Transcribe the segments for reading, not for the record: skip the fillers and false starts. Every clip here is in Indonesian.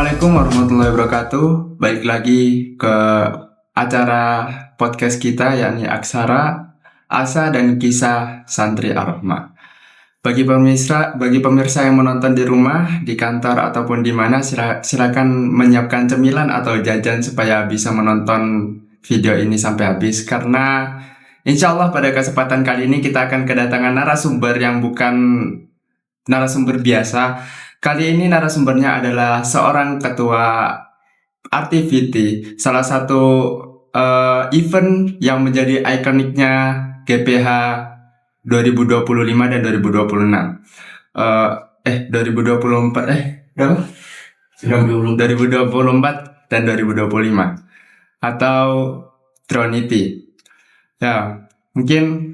Assalamualaikum warahmatullahi wabarakatuh. Balik lagi ke acara podcast kita, yakni Aksara, Asa dan Kisah Santri Ar-Rahmah. Bagi pemirsa yang menonton di rumah, di kantor ataupun di mana, silakan menyiapkan cemilan atau jajan supaya bisa menonton video ini sampai habis. Karena insya Allah pada kesempatan kali ini kita akan kedatangan narasumber yang bukan narasumber biasa. Kali ini narasumbernya adalah seorang ketua Artivity, salah satu event yang menjadi ikoniknya GPH 2025 dan 2026. 2024 berapa? 2024 dan 2025 atau Trinity. Ya, mungkin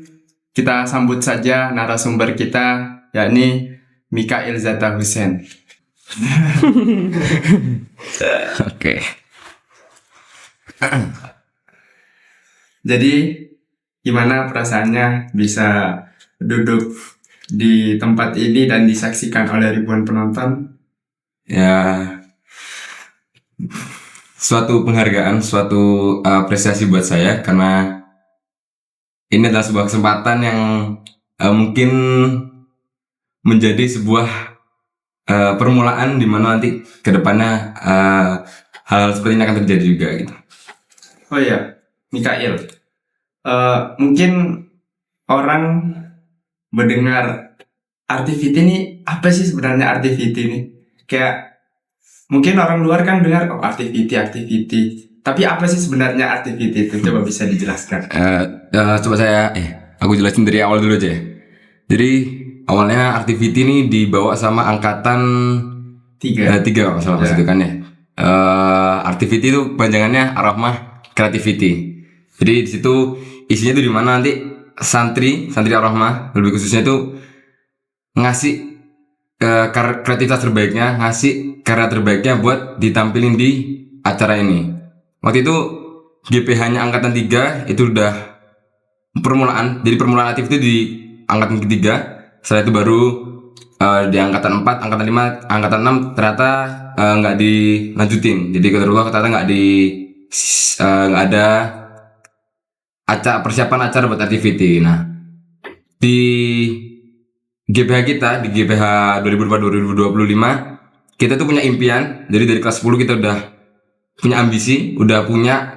kita sambut saja narasumber kita, yakni Mikail Zata Hussein. Oke. Jadi gimana perasaannya bisa duduk di tempat ini dan disaksikan oleh ribuan penonton? Ya, suatu penghargaan, suatu apresiasi buat saya karena ini adalah sebuah kesempatan yang mungkin menjadi sebuah permulaan di mana nanti kedepannya hal seperti ini akan terjadi juga gitu. Oh iya, Mikail. Mungkin orang mendengar Artivity ini apa sih sebenarnya Artivity ini? Kayak mungkin orang luar kan dengar Artivity. Tapi apa sih sebenarnya Artivity itu? Coba bisa dijelaskan. Coba aku jelasin dari awal dulu aja ya. Jadi awalnya Artivity ini dibawa sama angkatan 3 kalau nggak salah pas itu kan ya. Artivity itu panjangannya Ar-Rahmah Creativity. Jadi di situ isinya itu di mana nanti santri Ar-Rahmah lebih khususnya itu ngasih kreativitas terbaiknya, ngasih karya terbaiknya buat ditampilin di acara ini. Waktu itu GPH-nya angkatan 3 itu udah permulaan. Jadi permulaan aktif itu di angkatan ketiga. Setelah itu baru di angkatan 4, angkatan 5, angkatan 6 ternyata nggak dilanjutin. Jadi ternyata nggak ada persiapan acara buat activity. Nah, di GPH kita, di GPH 2024-2025 kita tuh punya impian. Jadi dari kelas 10 kita udah punya ambisi, udah punya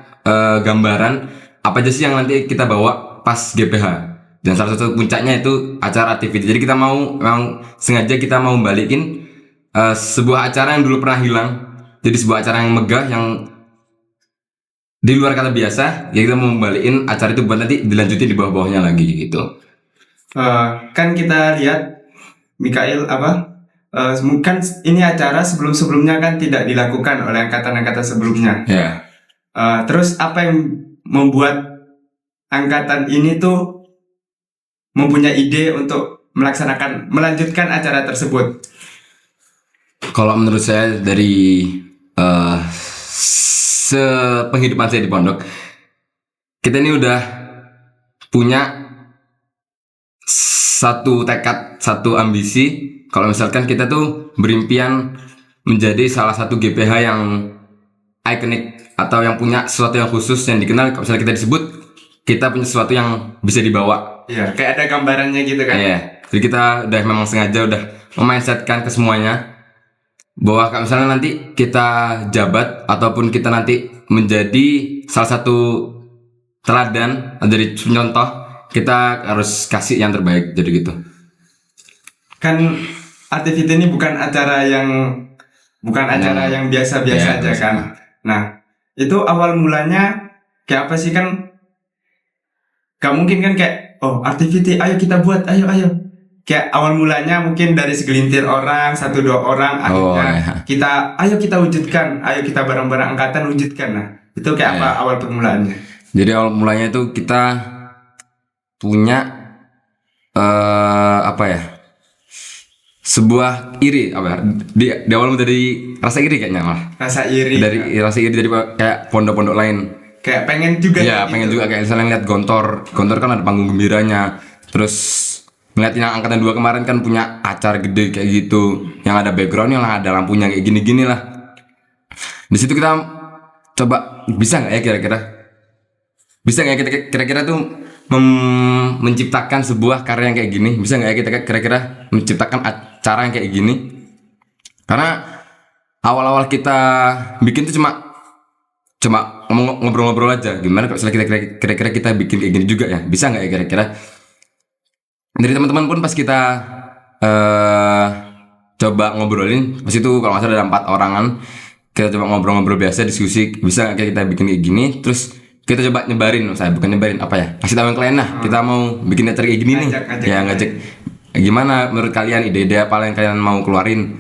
gambaran apa aja sih yang nanti kita bawa pas GPH. Dan salah satu puncaknya itu acara activity. Jadi kita memang sengaja kita mau balikin sebuah acara yang dulu pernah hilang. Jadi sebuah acara yang megah, yang di luar kata biasa. Ya kita mau balikin acara itu buat nanti dilanjutin di bawah-bawahnya lagi gitu. Kan kita lihat Mikail kan ini acara sebelumnya kan tidak dilakukan oleh angkatan-angkatan sebelumnya. Ya. Terus apa yang membuat angkatan ini tuh mempunyai ide untuk melanjutkan acara tersebut? Kalau menurut saya dari sepenghidupan saya di pondok, kita ini udah punya satu tekad, satu ambisi. Kalau misalkan kita tuh berimpian menjadi salah satu GPH yang ikonik atau yang punya sesuatu yang khusus yang dikenal. Kalau misalnya kita disebut, kita punya sesuatu yang bisa dibawa. Iya, kayak ada gambarannya gitu kan? Iya, jadi kita udah memang sengaja udah memindsetkan ke semuanya bahwa kalau misalnya nanti kita jabat ataupun kita nanti menjadi salah satu teladan dari contoh, kita harus kasih yang terbaik, jadi gitu. Kan Artivity ini bukan acara yang biasa-biasa aja kan. Nah, itu awal mulanya kayak apa sih? Kan gak mungkin kan kayak Artivity, ayo kita buat, ayo. Kayak awal mulanya mungkin dari segelintir orang, 1-2 orang, akhirnya kita wujudkan, ayo kita bareng-bareng angkatan wujudkan. Nah, itu kayak apa awal permulaannya? Jadi awal mulanya itu kita punya sebuah iri di awal dari rasa iri kayaknya malah. Rasa iri dari kayak pondok-pondok lain. Kayak pengen juga. Ya, pengen juga kayak misalnya ngeliat Gontor kan ada panggung gembiranya. Terus ngeliat yang angkatan 2 kemarin kan punya acara gede kayak gitu, yang ada backgroundnya lah, ada lampunya kayak gini-gini lah. Di situ kita coba bisa nggak ya kira-kira? Bisa nggak ya kita kira-kira tuh menciptakan sebuah karya yang kayak gini? Bisa nggak ya kita kira-kira menciptakan acara yang kayak gini? Karena awal-awal kita bikin tuh cuma ngobrol-ngobrol aja. Gimana kalau misalnya kita kira-kira kita bikin kayak gini juga ya? Bisa nggak ya kira-kira? Dari teman-teman pun pas kita coba ngobrolin, pas itu kalau nggak salah ada 4 orangan, kita coba ngobrol-ngobrol biasa, diskusi, bisa nggak kita bikin kayak gini, terus kita coba nyebarin, saya bukan nyebarin apa ya, kasih tahu yang kalian lah, kita mau bikin acara kayak gini nih, ngajak, gimana menurut kalian ide-ide apa yang kalian mau keluarin.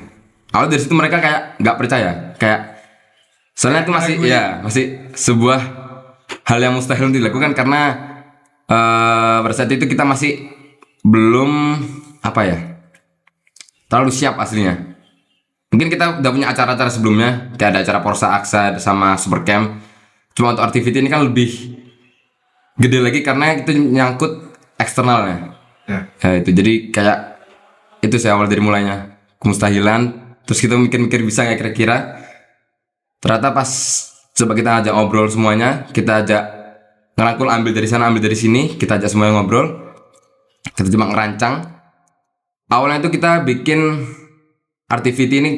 Awal dari situ mereka kayak nggak percaya, kayak soalnya itu masih sebuah hal yang mustahil dilakukan karena pada saat itu kita masih belum terlalu siap aslinya. Mungkin kita udah punya acara-acara sebelumnya, kayak ada acara Porsa Aksa sama Supercamp. Cuma untuk activity ini kan lebih gede lagi karena itu nyangkut eksternalnya. Ya itu jadi kayak itu sih awal dari mulainya kemustahilan. Terus kita mikir-mikir bisa nggak kira-kira. Ternyata pas coba kita ajak ngobrol semuanya, kita ajak ngerangkul, ambil dari sana, ambil dari sini, kita ajak semuanya ngobrol. Kita cuma ngerancang. Awalnya itu kita bikin activity ini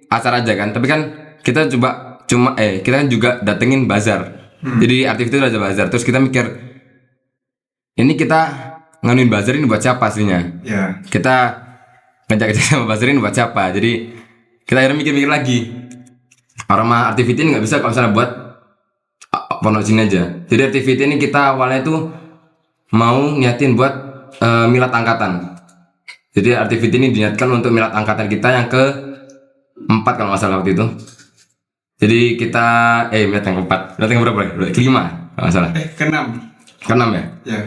acara aja kan, tapi kan kita kita kan juga datengin bazar. Jadi activity itu ada bazar. Terus kita mikir, ini kita nganuin bazar ini buat siapa aslinya? Kita ngajak sama bazar ini buat siapa? Jadi kita akhirnya mikir-mikir lagi. Aroma activity ini nggak bisa kalau misalnya buat pondok sini aja. Jadi activity ini kita awalnya tuh mau niatin buat milad angkatan. Jadi activity ini diniatkan untuk milad angkatan kita yang ke-4 kalau nggak salah waktu itu. Jadi kita milad yang ke-4, milad yang berapa? Ke-5 kalau nggak salah. Ke-6 ya?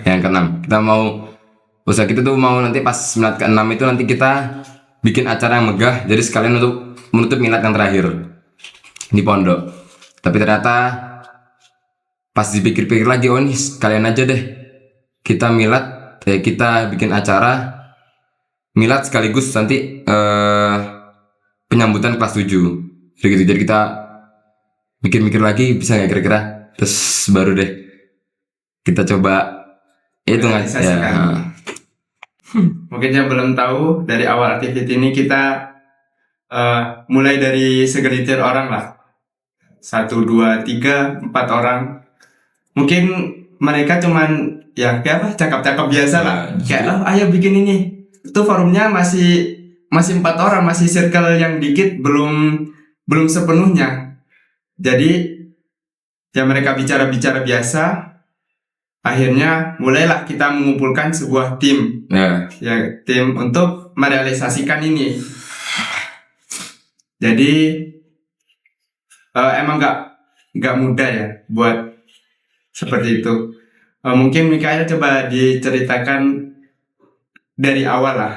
Yang ke-6. Kita mau usaha kita tuh mau nanti pas milad ke-6 itu nanti kita bikin acara yang megah. Jadi sekalian untuk menutup milad yang terakhir di pondok. Tapi ternyata pas dipikir-pikir lagi, oh ini sekalian aja deh kita milad, kita bikin acara milad sekaligus nanti penyambutan kelas 7 gitu. Jadi kita mikir-mikir lagi bisa nggak kira-kira, terus baru deh kita coba itu Mungkin yang belum tahu, dari awal activity ini kita mulai dari segelintir orang lah, 1, 2, 3, 4 orang. Mungkin mereka cuman cakap-cakap biasa lah, kayak ayo bikin ini. Itu forumnya masih 4 orang, masih circle yang dikit, belum sepenuhnya. Jadi ya mereka bicara-bicara biasa. Akhirnya mulailah kita mengumpulkan sebuah tim, tim untuk merealisasikan ini. Jadi emang nggak mudah ya buat seperti itu. Mungkin Mikael coba diceritakan dari awal lah.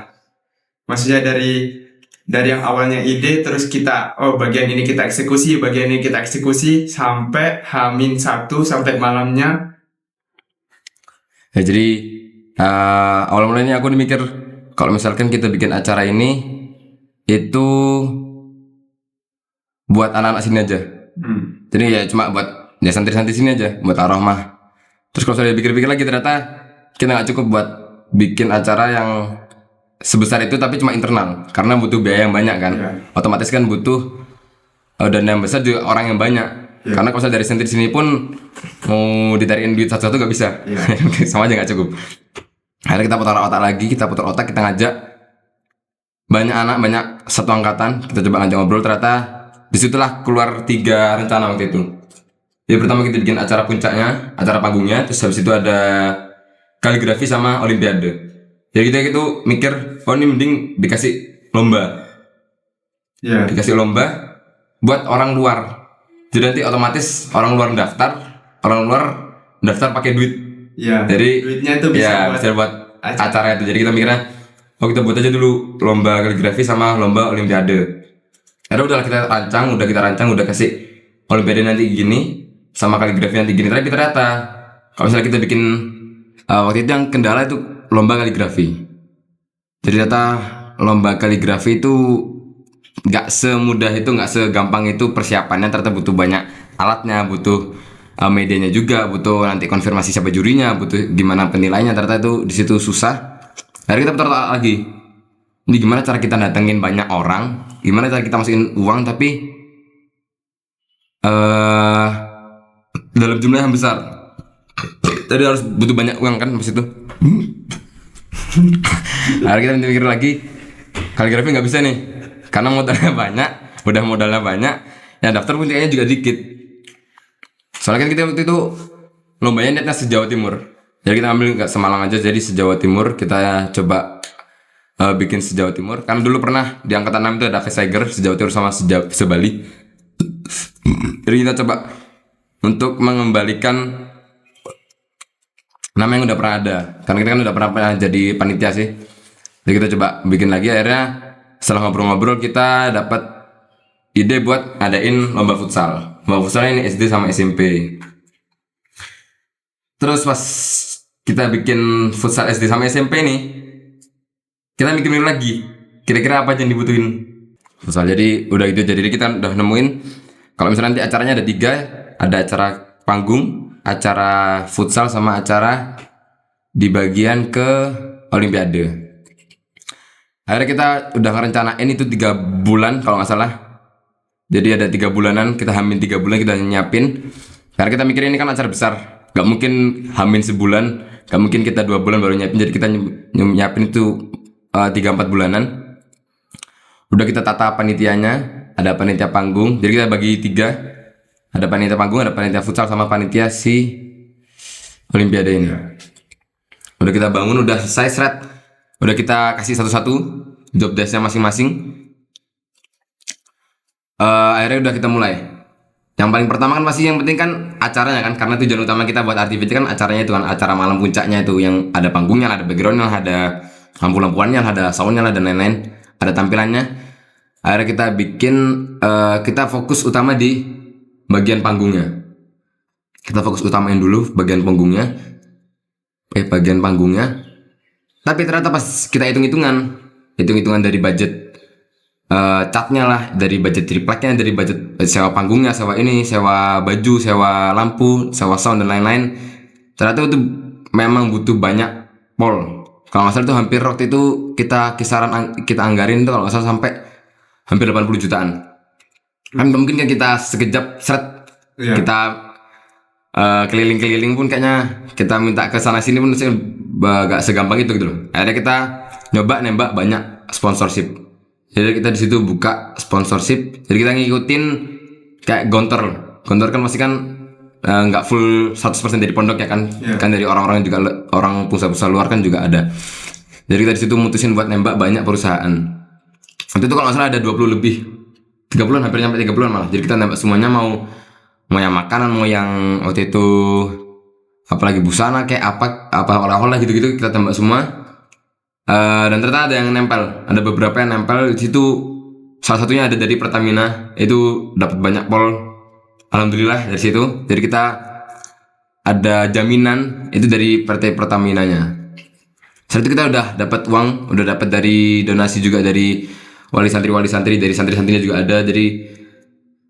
Maksudnya dari yang awalnya ide, terus kita bagian ini kita eksekusi, bagian ini kita eksekusi sampai H-1 sampai malamnya. Ya jadi awal mulanya aku mikir kalau misalkan kita bikin acara ini itu buat anak-anak sini aja. Jadi ya cuma buat santri-santri sini aja, buat Ar-Rahmah. Terus kalau saya pikir-pikir lagi ternyata kita nggak cukup buat bikin acara yang sebesar itu tapi cuma internal, karena butuh biaya yang banyak kan. Otomatis kan butuh dana yang besar juga, orang yang banyak. Karena kalau dari santri sini pun mau ditarikin duit satu-satu gak bisa. Sama aja gak cukup. Akhirnya kita putar otak, kita ngajak banyak anak, banyak satu angkatan. Kita coba ngajak ngobrol, ternyata disitulah keluar 3 rencana waktu itu. Jadi pertama kita bikin acara puncaknya, acara panggungnya. Terus habis itu ada kaligrafi sama olimpiade. Jadi kita itu mikir, ini mending dikasih lomba. Dikasih lomba buat orang luar. Jadi nanti otomatis orang luar daftar pakai duit. Jadi duitnya itu bisa buat acara itu. Jadi kita mikirnya, kita buat aja dulu lomba kaligrafi sama lomba olimpiade. Udah kita rancang, udah kasih olimpiade nanti gini sama kaligrafi nanti gini. Tapi ternyata kalau misalnya kita bikin waktu itu yang kendala itu lomba kaligrafi. Jadi ternyata lomba kaligrafi itu nggak semudah itu, nggak segampang itu persiapannya. Ternyata butuh banyak alatnya, butuh medianya juga, butuh nanti konfirmasi siapa jurinya, butuh gimana penilaiannya. Ternyata itu di situ susah. Akhirnya kita putar otak lagi. Ini gimana cara kita datengin banyak orang? Gimana cara kita masukin uang tapi dalam jumlah yang besar? Tadi harus butuh banyak uang kan pas itu. Akhirnya kita mikir lagi, kaligrafi nggak bisa nih, karena modalnya banyak. Udah modalnya banyak, ya daftar pun kayaknya juga dikit. Soalnya kan kita waktu itu lombanya niatnya se-Jawa Timur. Jadi kita ambil nggak Semalang aja, jadi se-Jawa Timur kita coba bikin se-Jawa Timur. Karena dulu pernah di angkatan 6 itu ada Vesaiger se-Jawa Timur sama se-Bali. Jadi kita coba untuk mengembalikan nama yang udah pernah ada. Karena kita kan udah pernah jadi panitia sih. Jadi kita coba bikin lagi. Akhirnya setelah ngobrol-ngobrol kita dapat ide buat ngadain lomba futsal. Lomba futsal ini SD sama SMP. Terus pas kita bikin futsal SD sama SMP nih, kita mikirin lagi kira-kira apa aja yang dibutuhin futsal. Jadi udah gitu, jadi kita udah nemuin kalau misalnya nanti acaranya ada 3, ada acara panggung, acara futsal, sama acara di bagian ke Olimpiade. Akhirnya kita udah ngerencanain itu 3 bulan kalau nggak salah. Jadi ada 3 bulanan, kita hamin 3 bulan kita nyiapin. Karena kita mikirin ini kan acara besar, gak mungkin hamin sebulan, gak mungkin kita 2 bulan baru nyiapin. Jadi kita nyiapin itu 3-4 bulanan. Udah kita tata panitianya, ada panitia panggung. Jadi kita bagi 3, ada panitia panggung, ada panitia futsal, sama panitia si Olimpiade ini. Udah kita bangun, udah selesai seret. Udah kita kasih satu-satu job desk-nya masing-masing. Akhirnya udah kita mulai. Yang paling pertama kan pasti yang penting kan acaranya kan, karena tujuan utama kita buat aktiviti kan acaranya itu kan, acara malam puncaknya itu yang ada panggungnya, ada backgroundnya, ada lampu-lampuannya, ada soundnya, dan lain-lain, ada tampilannya. Akhirnya kita bikin, kita fokus utama di bagian panggungnya. Kita fokus utamain dulu bagian panggungnya. Bagian panggungnya. Tapi ternyata pas kita hitung-hitungan dari budget catnya lah, dari budget tripleknya, dari budget sewa panggungnya, sewa ini, sewa baju, sewa lampu, sewa sound, dan lain-lain, ternyata itu memang butuh banyak pol. Kalau nggak salah itu hampir waktu itu kita kisaran kita anggarin itu kalau nggak salah sampai hampir 80 jutaan. Kan mungkin kan kita sekejap seret, kita keliling-keliling pun kayaknya kita minta ke sana sini pun gak segampang itu gitu loh. Akhirnya kita nyoba nembak banyak sponsorship. Jadi kita di situ buka sponsorship. Jadi kita ngikutin kayak gontor kan masih kan nggak full 100% dari pondok ya kan. Kan dari orang-orang juga, orang pengusaha luar kan juga ada. Jadi kita di situ mutusin buat nembak banyak perusahaan. Waktu itu kalau nggak salah ada 20 lebih, 30-an, hampir sampai 30-an malah. Jadi kita nembak semuanya, mau yang makanan, mau yang waktu itu apalagi busana kayak apa oleh-oleh gitu-gitu, kita tembak semua. Dan ternyata ada yang nempel, ada beberapa yang nempel di situ. Salah satunya ada dari Pertamina, itu dapat banyak pol, alhamdulillah dari situ. Jadi kita ada jaminan itu dari PT Pertaminanya. Saat itu kita udah dapat uang, udah dapat dari donasi juga dari wali santri, dari santri-santrinya juga ada. Jadi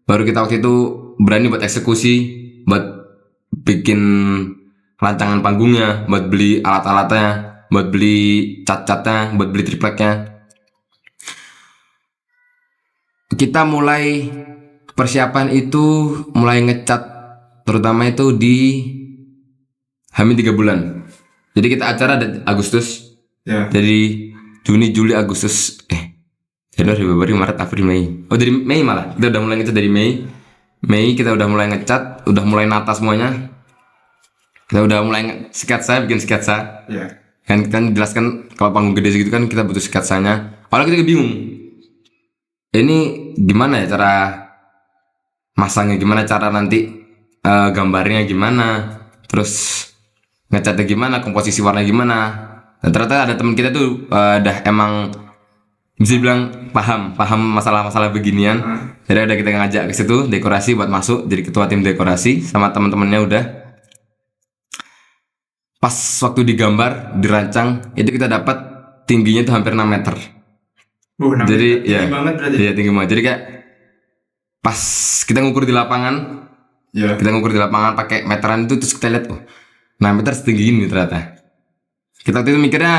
baru kita waktu itu berani buat eksekusi, buat bikin rancangan panggungnya, buat beli alat-alatnya, buat beli cat-catnya, buat beli tripleknya. Kita mulai persiapan itu, mulai ngecat terutama itu di hamin 3 bulan. Jadi kita acara Agustus, dari Juni, Juli, Agustus, Januari, Februari, Maret, April, Mei. Oh dari Mei malah, kita udah mulai ngecat dari Mei kita udah mulai ngecat, udah mulai nata semuanya. Kita udah mulai bikin sketsa. Kan kita jelaskan kalau panggung gede segitu kan kita butuh sketsanya. Awalnya kita bingung, ini gimana ya cara masangnya, gimana cara nanti gambarnya gimana, terus ngecatnya gimana, komposisi warna gimana. Dan ternyata ada teman kita tuh udah emang bisa bilang paham masalah-masalah beginian. Jadi ada kita ngajak ke situ dekorasi buat masuk jadi ketua tim dekorasi sama teman-temannya. Udah pas waktu digambar, dirancang, itu kita dapat tingginya tuh hampir 6 meter. Jadi tinggi ya, banget berarti. iya tinggi banget. Jadi kayak pas kita ngukur di lapangan, Ya. kita ngukur di lapangan pakai meteran itu terus kita lihat, oh, nah meter setinggi ini ternyata. Kita waktu itu mikirnya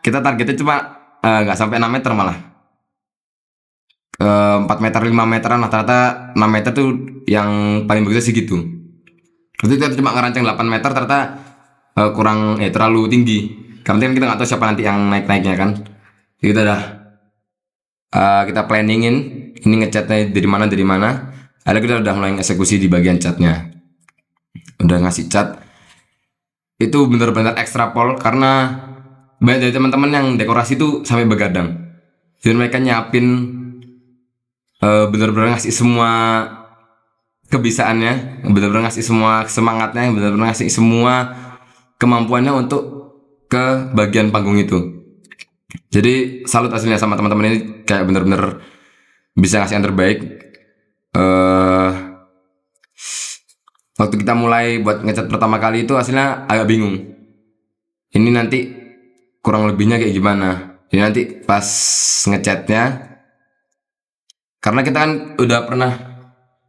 kita targetnya cuma nggak sampai 6 meter malah. 4 meter 5 meteran lah, ternyata 6 meter tuh yang paling bagusnya sih gitu. Waktu itu kita cuma ngerancang 8 meter, ternyata kurang terlalu tinggi. Karena kan kita nggak tahu siapa nanti yang naik-naiknya kan. Jadi kita udah kita planningin ini ngecatnya dari mana dari mana. Akhirnya kita udah mulai eksekusi di bagian catnya. Udah ngasih cat. Itu bener-bener ekstra pol karena banyak dari teman-teman yang dekorasi tuh sampai begadang. Jadi mereka nyiapin bener-bener ngasih semua kebisaannya, bener-bener ngasih semua semangatnya, bener-bener ngasih semua kemampuannya untuk ke bagian panggung itu. Jadi salut aslinya sama teman-teman ini, kayak bener-bener bisa ngasih yang terbaik. Waktu kita mulai buat ngecat pertama kali itu hasilnya agak bingung. Ini nanti kurang lebihnya kayak gimana? Ini nanti pas ngecatnya, karena kita kan udah pernah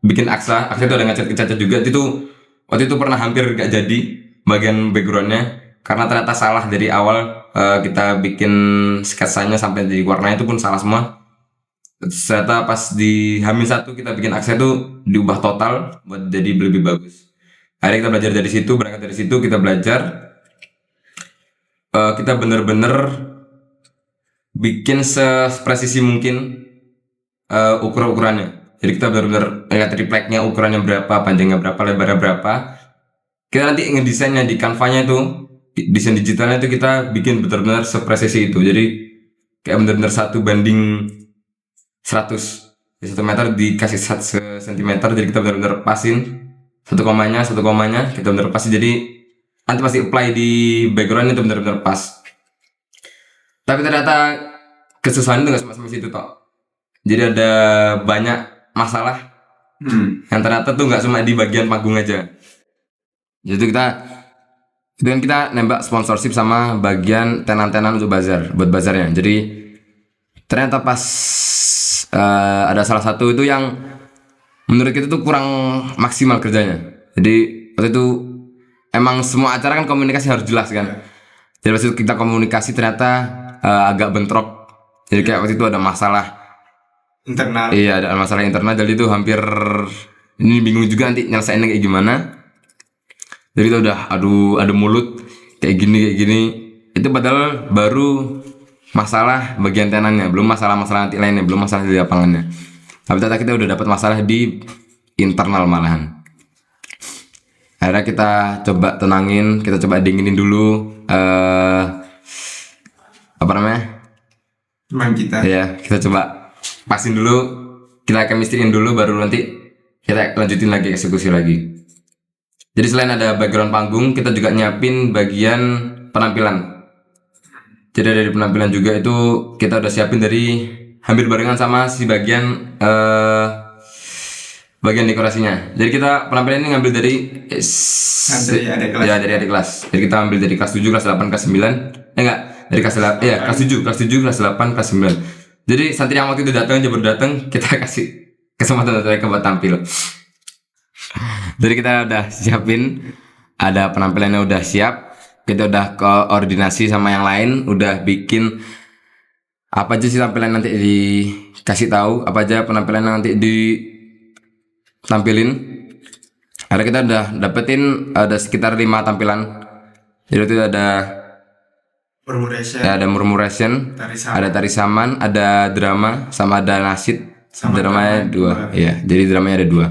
bikin aksa itu udah ngecat juga. Itu waktu itu pernah hampir gak jadi bagian backgroundnya karena ternyata salah dari awal. Kita bikin sketsanya sampai di warnanya itu pun salah semua. Ternyata pas di H-1 kita bikin aksa itu diubah total buat jadi lebih bagus. Akhirnya kita belajar dari situ, berangkat dari situ kita belajar. Kita bener-bener bikin sepresisi mungkin ukuran-ukurannya. Jadi kita bener-bener lihat tripleknya, ukurannya berapa, panjangnya berapa, lebarnya berapa. Kita nanti ngedesainnya di Canva-nya itu, desain digitalnya itu kita bikin bener-bener sepresisi itu. Jadi kayak bener-bener 1:100. Di 1 meter dikasih 1 sentimeter, jadi kita benar-benar pasin satu komanya kita benar pasin, jadi nanti pasti apply di background itu benar-benar pas. Tapi ternyata kesusahan itu nggak sampai situ toh. Jadi ada banyak masalah yang ternyata tuh nggak cuma di bagian panggung aja. Jadi itu kan kita nembak sponsorship sama bagian tenan-tenan untuk bazar, buat bazarnya. Jadi ternyata pas ada salah satu itu yang menurut kita tuh kurang maksimal kerjanya. Jadi waktu itu emang semua acara kan komunikasi harus jelas kan. Jadi waktu itu kita komunikasi ternyata agak bentrok. Jadi kayak waktu itu ada masalah internal. Iya, ada masalah internal. Jadi itu hampir ini bingung juga nanti nyelesainnya kayak gimana. Jadi kita udah adu mulut kayak gini. Itu padahal baru masalah bagian tenannya, belum masalah-masalah nanti lainnya, belum masalah di lapangannya. Tapi ternyata kita udah dapat masalah di internal malahan. Akhirnya kita coba tenangin, kita coba dinginin dulu apa namanya? Teman kita. Ya, kita coba pasin dulu, kita chemistry-in dulu, baru nanti kita lanjutin lagi, eksekusi lagi. Jadi selain ada background panggung, kita juga nyiapin bagian penampilan. Jadi dari penampilan juga itu kita udah siapin dari hampir barengan sama si bagian bagian dekorasinya. Jadi kita penampilan ini ngambil dari adik kelas. Ya, dari adik kelas. Jadi kita ambil dari kelas 7, kelas 8, kelas 9. Enggak, dari kelas 8. Ya, kelas 7, kelas 8, kelas 9. Jadi santri yang waktu itu datang aja baru datang, kita kasih kesempatan mereka buat tampil. Jadi kita udah siapin, ada penampilannya udah siap. Kita udah koordinasi sama yang lain, udah bikin apa aja sih tampilan nanti dikasih tahu, apa aja penampilan nanti ditampilin. Karena kita udah dapetin ada sekitar 5 tampilan. Jadi itu ada murmuration, ada tari saman, ada drama, sama ada nasid. Dramanya 2. Ya, jadi dramanya ada 2.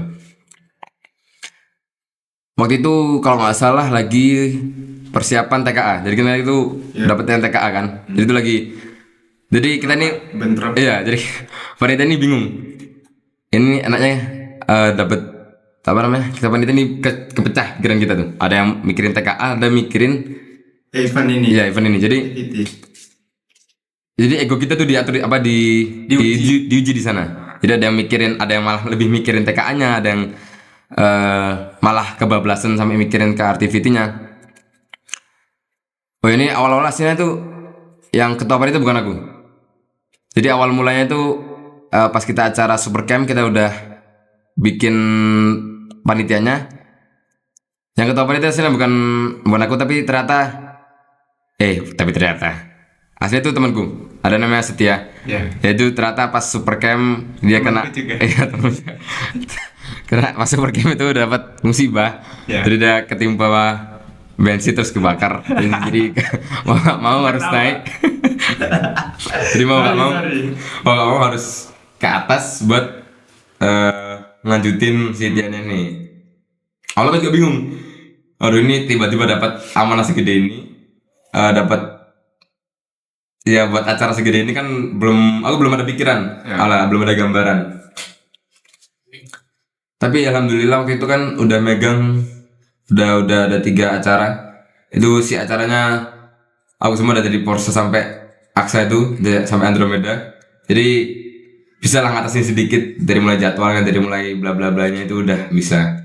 Waktu itu kalau nggak salah lagi persiapan TKA. Jadi kita itu dapetin TKA kan. Jadi itu lagi. Jadi kita ini bentrok. Iya, jadi panitia ini bingung. Ini anaknya dapat apa namanya? Kita panitia ini kepecah pikiran kita tuh. Ada yang mikirin TKA, ada mikirin event ini. Iya, event ini. Jadi ego kita tuh diatur apa diuji di sana. Jadi ada yang mikirin, ada yang malah lebih mikirin TKA-nya, ada yang malah kebablasan sampai mikirin ke activity-nya. Oh ini awal-awal aslinya tuh yang ketua panitia bukan aku. Jadi awal mulanya itu pas kita acara super camp kita udah bikin panitianya. Yang ketua panitia sih bukan aku tapi ternyata asli itu temanku. Ada namanya Setia. Yaitu ternyata pas super camp dia kena temenku. Karena pas super camp itu dapat musibah. Jadi dia ketimpa bensin terus kebakar. Jadi mau nggak mau harus naik. Jadi mau nggak mau harus ke atas buat ngelanjutin si Tian ini. Awalnya kan juga bingung. Aduh ini tiba-tiba dapat amanah segede ini, dapat ya buat acara segede ini kan aku belum ada pikiran, belum ada gambaran. Tapi alhamdulillah waktu itu kan udah megang, udah ada 3 acara. Itu si acaranya aku semua udah dari Porsche sampai Aksa itu sampai Andromeda. Jadi bisa lah ngatasin sedikit dari mulai jadwal kan, dari mulai bla bla blanya itu udah bisa.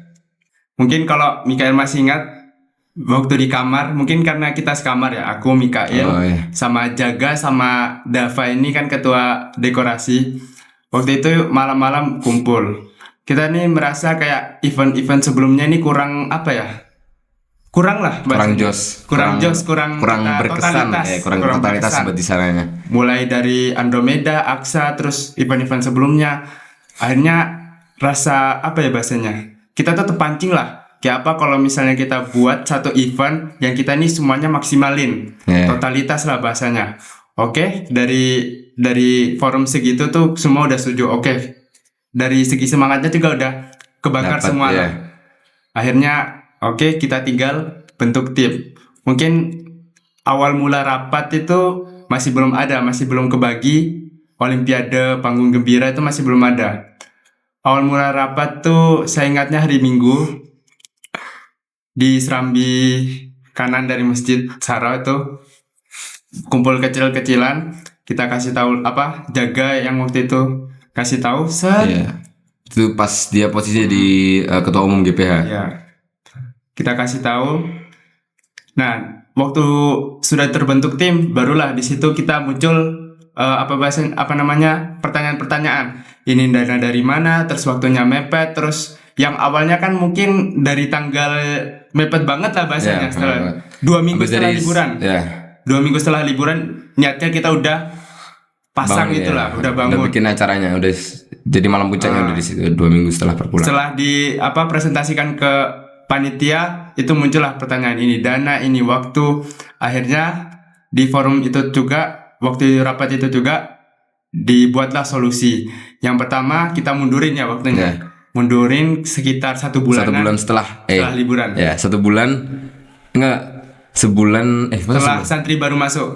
Mungkin kalau Mikael masih ingat waktu di kamar, mungkin karena kita sekamar ya, aku, Mikael, sama Jaga sama Dava ini kan ketua dekorasi. Waktu itu malam-malam kumpul. Kita nih merasa kayak event-event sebelumnya ini kurang apa ya? Kurang lah, kurang jos, kurang berkesan, kurang totalitas buat di sananya. Mulai dari Andromeda, Aksa, terus event-event sebelumnya, akhirnya rasa apa ya bahasanya? Kita tuh terpancing lah. Kayak apa kalau misalnya kita buat satu event yang kita ini semuanya maksimalin, totalitas lah bahasanya. Oke, dari forum segitu tuh semua udah setuju. Oke, dari segi semangatnya juga udah kebakar semua lah. Akhirnya oke, kita tinggal bentuk tim. Mungkin awal mula rapat itu masih belum kebagi. Olimpiade panggung gembira itu masih belum ada. Awal mula rapat tuh saya ingatnya hari Minggu di serambi kanan dari Masjid Saro itu kumpul kecil-kecilan, kita kasih tahu Jaga yang waktu itu kasih tahu itu pas dia posisinya di ketua umum GPH. Kita kasih tahu. Nah, waktu sudah terbentuk tim, barulah di situ kita muncul pertanyaan-pertanyaan. Ini dana dari mana, terus waktunya mepet, terus yang awalnya kan mungkin dari tanggal mepet banget lah bahasanya, setelah 2 minggu setelah liburan. 2 minggu setelah liburan niatnya kita udah pasang itulah, udah bangun. Udah bikin acaranya, udah jadi malam puncaknya udah di situ 2 minggu setelah perpulang. Setelah presentasikan ke panitia, itu muncullah pertanyaan ini dana, ini waktu. Akhirnya di forum itu juga, waktu rapat itu juga dibuatlah solusi. Yang pertama kita mundurin ya waktunya. Mundurin sekitar 1 bulan. 1 bulan setelah liburan. 1 bulan sebulan setelah santri baru masuk.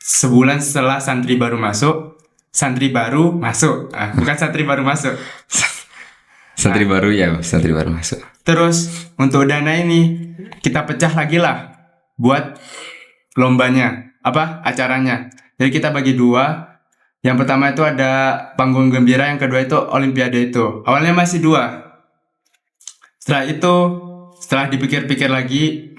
Sebulan setelah santri baru masuk. Bukan santri baru masuk. Santri baru masuk. Terus untuk dana ini kita pecah lagi lah buat lombanya, acaranya. Jadi kita bagi 2. Yang pertama itu ada panggung gembira, yang kedua itu olimpiade itu. Awalnya masih 2. Setelah dipikir-pikir lagi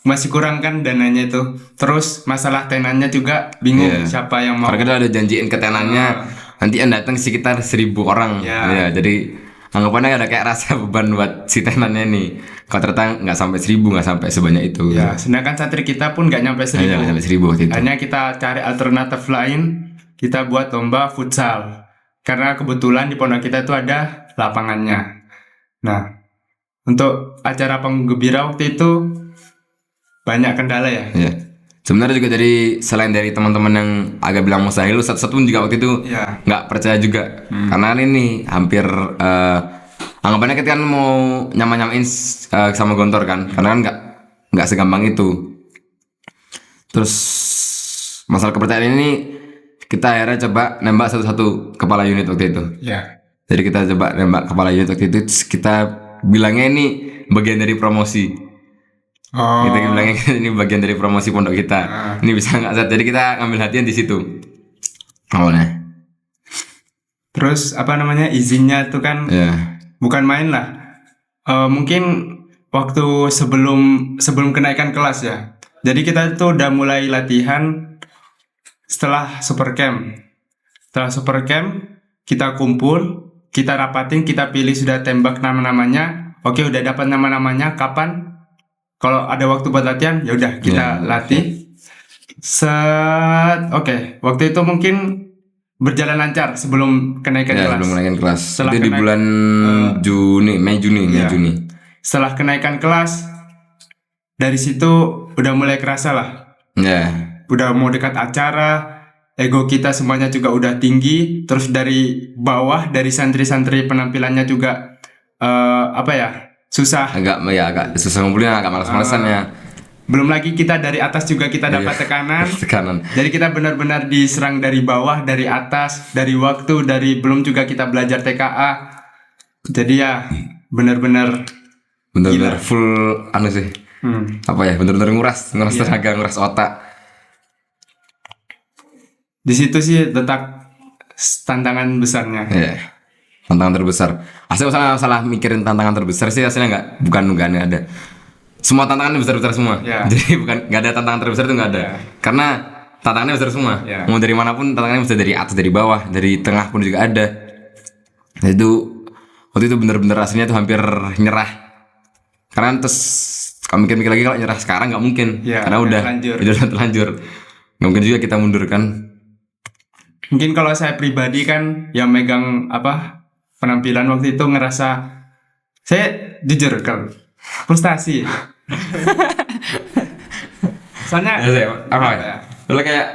masih kurang kan dananya itu. Terus masalah tenannya juga bingung siapa yang mau. Karena kita ada janjiin ke tenannya nanti yang datang sekitar 1.000 orang. Jadi anggapannya ada kayak rasa beban buat si tenannya nih. Kalau ternyata nggak sampai 1.000, nggak sampai sebanyak itu. Sedangkan santri kita pun nggak nyampe 1.000. Hanya kita cari alternatif lain. Kita buat lomba futsal. Karena kebetulan di pondok kita itu ada lapangannya. Nah, untuk acara panggung gembira waktu itu banyak kendala ya. Sebenarnya juga selain dari teman-teman yang agak bilang mustahil, satu-satu pun juga waktu itu nggak percaya juga. Karena ini hampir anggapannya kita kan mau nyamain sama Gontor kan, karena kan nggak segampang itu. Terus masalah kepercayaan ini kita akhirnya coba nembak satu-satu kepala unit waktu itu. Jadi kita coba nembak kepala unit waktu itu, kita bilangnya ini bagian dari promosi. Kita bilangnya ini bagian dari promosi pondok kita. Ini bisa nggak Zat? Jadi kita ngambil hatian di situ awalnya. Terus izinnya tuh kan bukan main lah. Mungkin waktu sebelum kenaikan kelas ya. Jadi kita tuh udah mulai latihan setelah super camp. Setelah super camp, kita kumpul, kita rapatin, kita pilih sudah tembak nama-namanya. Oke, udah dapat nama-namanya. Kapan? Kalau ada waktu buat latihan, ya udah kita latih. Oke, waktu itu mungkin berjalan lancar sebelum kenaikan kelas. Sebelum kenaikan kelas. Setelah Itu di bulan Mei Juni. Setelah kenaikan kelas, dari situ udah mulai kerasa lah. Ya. Udah mau dekat acara, ego kita semuanya juga udah tinggi. Terus dari bawah, dari santri-santri penampilannya juga susah. Agak susah ngumpulnya, agak malas-malasan ya. Belum lagi kita dari atas juga kita dapat tekanan. Jadi kita benar-benar diserang dari bawah, dari atas, dari waktu, belum juga kita belajar TKA. Jadi ya benar-benar full sih. Benar-benar nguras tenaga, nguras otak. Di situ sih letak tantangan besarnya. Iya. Tantangan terbesar. Aslinya salah mikirin tantangan terbesar sih, aslinya bukan ada. Semua tantangannya besar-besar semua. Jadi nggak ada tantangan terbesar itu nggak ada. Karena tantangannya besar semua. Mau dari manapun tantangannya bisa dari atas, dari bawah, dari tengah pun juga ada. Nah, waktu itu bener-bener rasanya tuh hampir nyerah. Karena terus kalau mikir-mikir lagi kalau nyerah sekarang nggak mungkin. Karena udah terlanjur. Nggak mungkin juga kita mundur kan. Mungkin kalau saya pribadi kan yang megang penampilan waktu itu ngerasa, saya jujur kan frustasi. Soalnya Lo kayak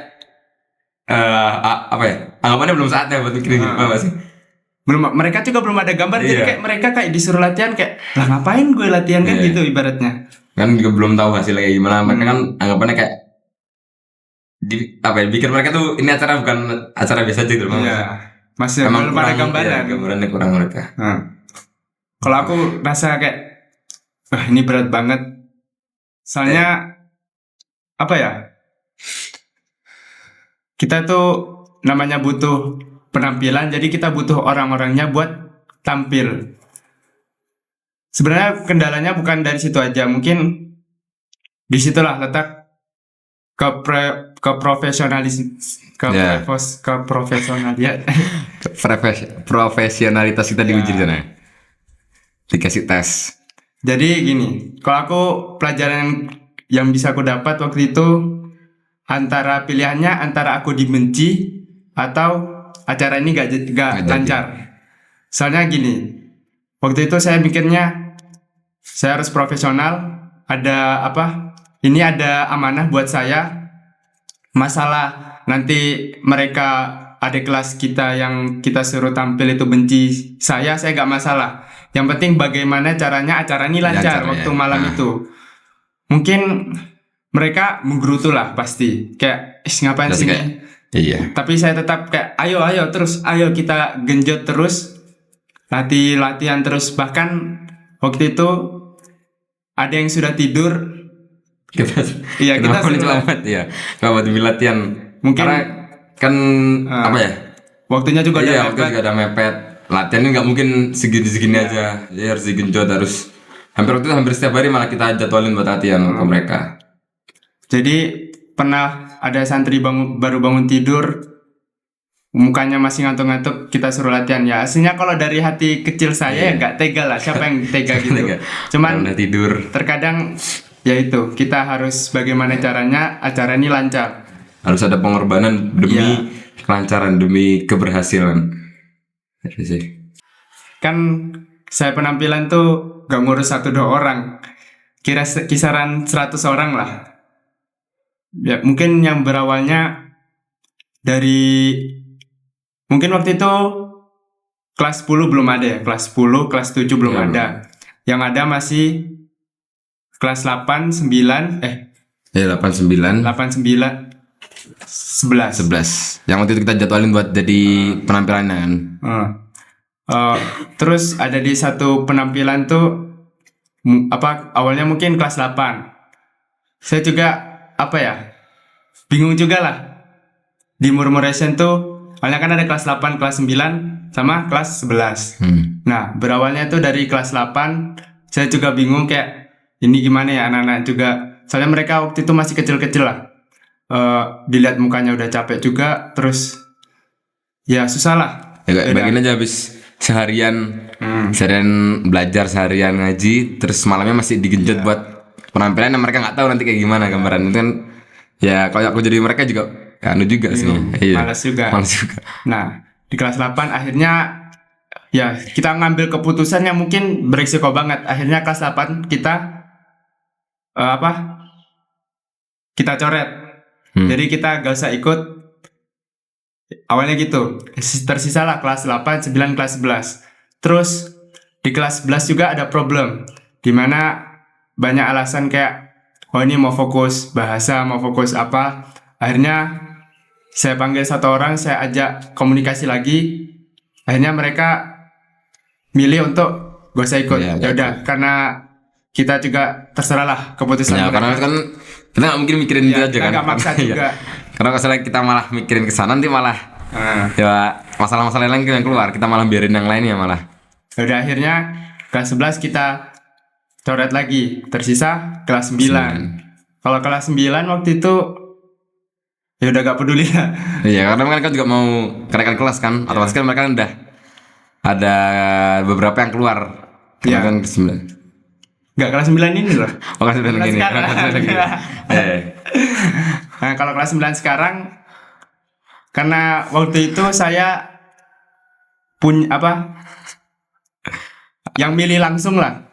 anggapannya belum saatnya buat mikirin apa sih? Mereka juga belum ada gambar. Jadi kayak mereka kayak disuruh latihan, kayak lah ngapain gue latihan kan gitu ibaratnya. Kan juga belum tahu hasilnya kayak gimana. Mereka kan anggapannya kayak pikir mereka tuh ini acara bukan acara biasa aja gitu. Masih belum ada gambaran. Gambarannya kurang mereka. Kalau aku rasa kayak ini berat banget. Soalnya kita tuh namanya butuh penampilan, jadi kita butuh orang-orangnya buat tampil. Sebenarnya kendalanya bukan dari situ aja, mungkin disitulah letak profesionalitas kita diuji di sana. Dikasih tes. Jadi gini, kalau aku pelajaran yang bisa aku dapat waktu itu antara aku dibenci atau acara ini gak lancar. Soalnya gini, waktu itu saya mikirnya saya harus profesional. Ini ada amanah buat saya. Masalah nanti mereka adik kelas kita yang kita suruh tampil itu benci saya gak masalah. Yang penting bagaimana caranya acara ini lancar waktu malam itu. Mungkin mereka menggerutu lah pasti. Kayak ngapain sih? Iya. Tapi saya tetap kayak ayo kita genjot terus. Latihan terus. Bahkan waktu itu ada yang sudah tidur. Kita selamat demi latihan. Mungkin karena kan waktunya juga ada mepet. Latihan ini nggak mungkin segini aja. Jadi harus digenjot, hampir setiap hari malah kita jadwalin buat latihan ke mereka. Jadi pernah ada santri baru bangun tidur, mukanya masih ngantuk-ngantuk, kita suruh latihan. Ya aslinya kalau dari hati kecil saya nggak tega lah, siapa yang tega gitu. Cuman tidur. Terkadang ya itu, kita harus bagaimana caranya acara ini lancar. Harus ada pengorbanan demi kelancaran, demi keberhasilan. Kan saya penampilan tuh gak ngurus 1-2 orang, kisaran 100 orang lah. Ya mungkin yang berawalnya dari mungkin waktu itu kelas 10 belum ada ya, kelas 10, kelas 7 belum ada. Yang ada masih kelas 8, 9 8, 9 11. Yang waktu itu kita jadwalin buat jadi penampilannya kan. Terus ada di satu penampilan tuh awalnya mungkin kelas 8. Saya juga bingung juga lah. Di murmuration tuh awalnya kan ada kelas 8, kelas 9 sama kelas 11. Nah, berawalnya tuh dari kelas 8, saya juga bingung kayak ini gimana ya anak-anak juga. Soalnya mereka waktu itu masih kecil-kecil lah. dilihat mukanya udah capek juga, terus ya susah lah. Ya, Beda. bayangin aja habis seharian belajar, seharian ngaji, terus malamnya masih digenjot buat penampilan yang mereka nggak tahu nanti kayak gimana gambaran itu kan. Ya kalau aku jadi mereka juga anu juga sih. Iya. Malas juga. Malas juga. Nah, di kelas 8 akhirnya ya kita ngambil keputusan yang mungkin beresiko banget. Akhirnya kelas 8 kita kita coret. Jadi kita gak usah ikut. Awalnya gitu. Tersisalah kelas 8, 9, kelas 11. Terus di kelas 11 juga ada problem, dimana banyak alasan kayak ini mau fokus bahasa, mau fokus apa. Akhirnya saya panggil satu orang, saya ajak komunikasi lagi. Akhirnya mereka milih untuk gak usah ikut. Iya, Ya udah, karena kita juga terserah lah keputusan Ya, mereka. karena kan kita nggak mungkin mikirin itu aja kita kan. nggak maksa Iya. juga. Karena kalau misalnya kita malah mikirin ke sana nanti malah Nah, ya masalah-masalah lain yang keluar, kita malah biarin yang lainnya malah. ya udah, akhirnya kelas 11 kita coret lagi. Tersisa kelas 9. Kalau kelas 9 waktu itu ya udah gak peduli lah. Iya, karena mereka juga mau kenaikan kelas kan, otomatis kan mereka udah ada beberapa yang keluar. Iya. Kan ke 9. Gak, kelas 9 ini loh. Oh, kelas 9 lagi nih. sekarang. Kelas 9 lagi. Nah, kalau kelas 9 sekarang, karena waktu itu saya punya yang milih langsung lah.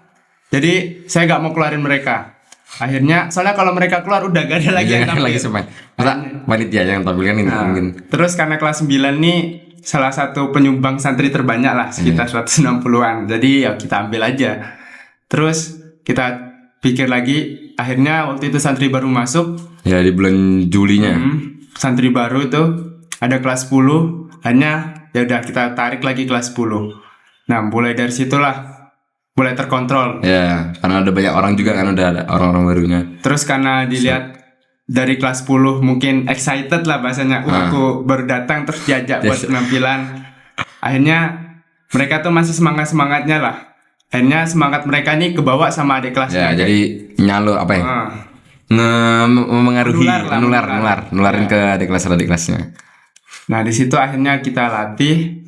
Jadi saya gak mau keluarin mereka. Akhirnya soalnya kalau mereka keluar udah gak ada lagi yang Jangan tampil. lagi sempat. Masa panitia yang tampil kan ini Nah, mungkin. terus karena kelas 9 nih salah satu penyumbang santri terbanyak lah, sekitar 160-an. Jadi ya kita ambil aja. Terus kita pikir lagi, akhirnya waktu itu santri baru masuk. Ya di bulan Julinya. Santri baru tuh ada kelas 10. Hanya ya udah kita tarik lagi kelas 10. Nah, mulai dari situlah mulai terkontrol. Ya, karena ada banyak orang juga kan, udah ada orang-orang barunya. Terus karena dilihat dari kelas 10 mungkin excited lah bahasanya. Aku baru datang terus diajak buat penampilan. Akhirnya mereka tuh masih semangat-semangatnya lah. Akhirnya semangat mereka nih kebawa sama adik kelasnya. Ya, jadi nyalo apa ya? Memengaruhi, nularin ke adik kelasnya. Nah, di situ akhirnya kita latih.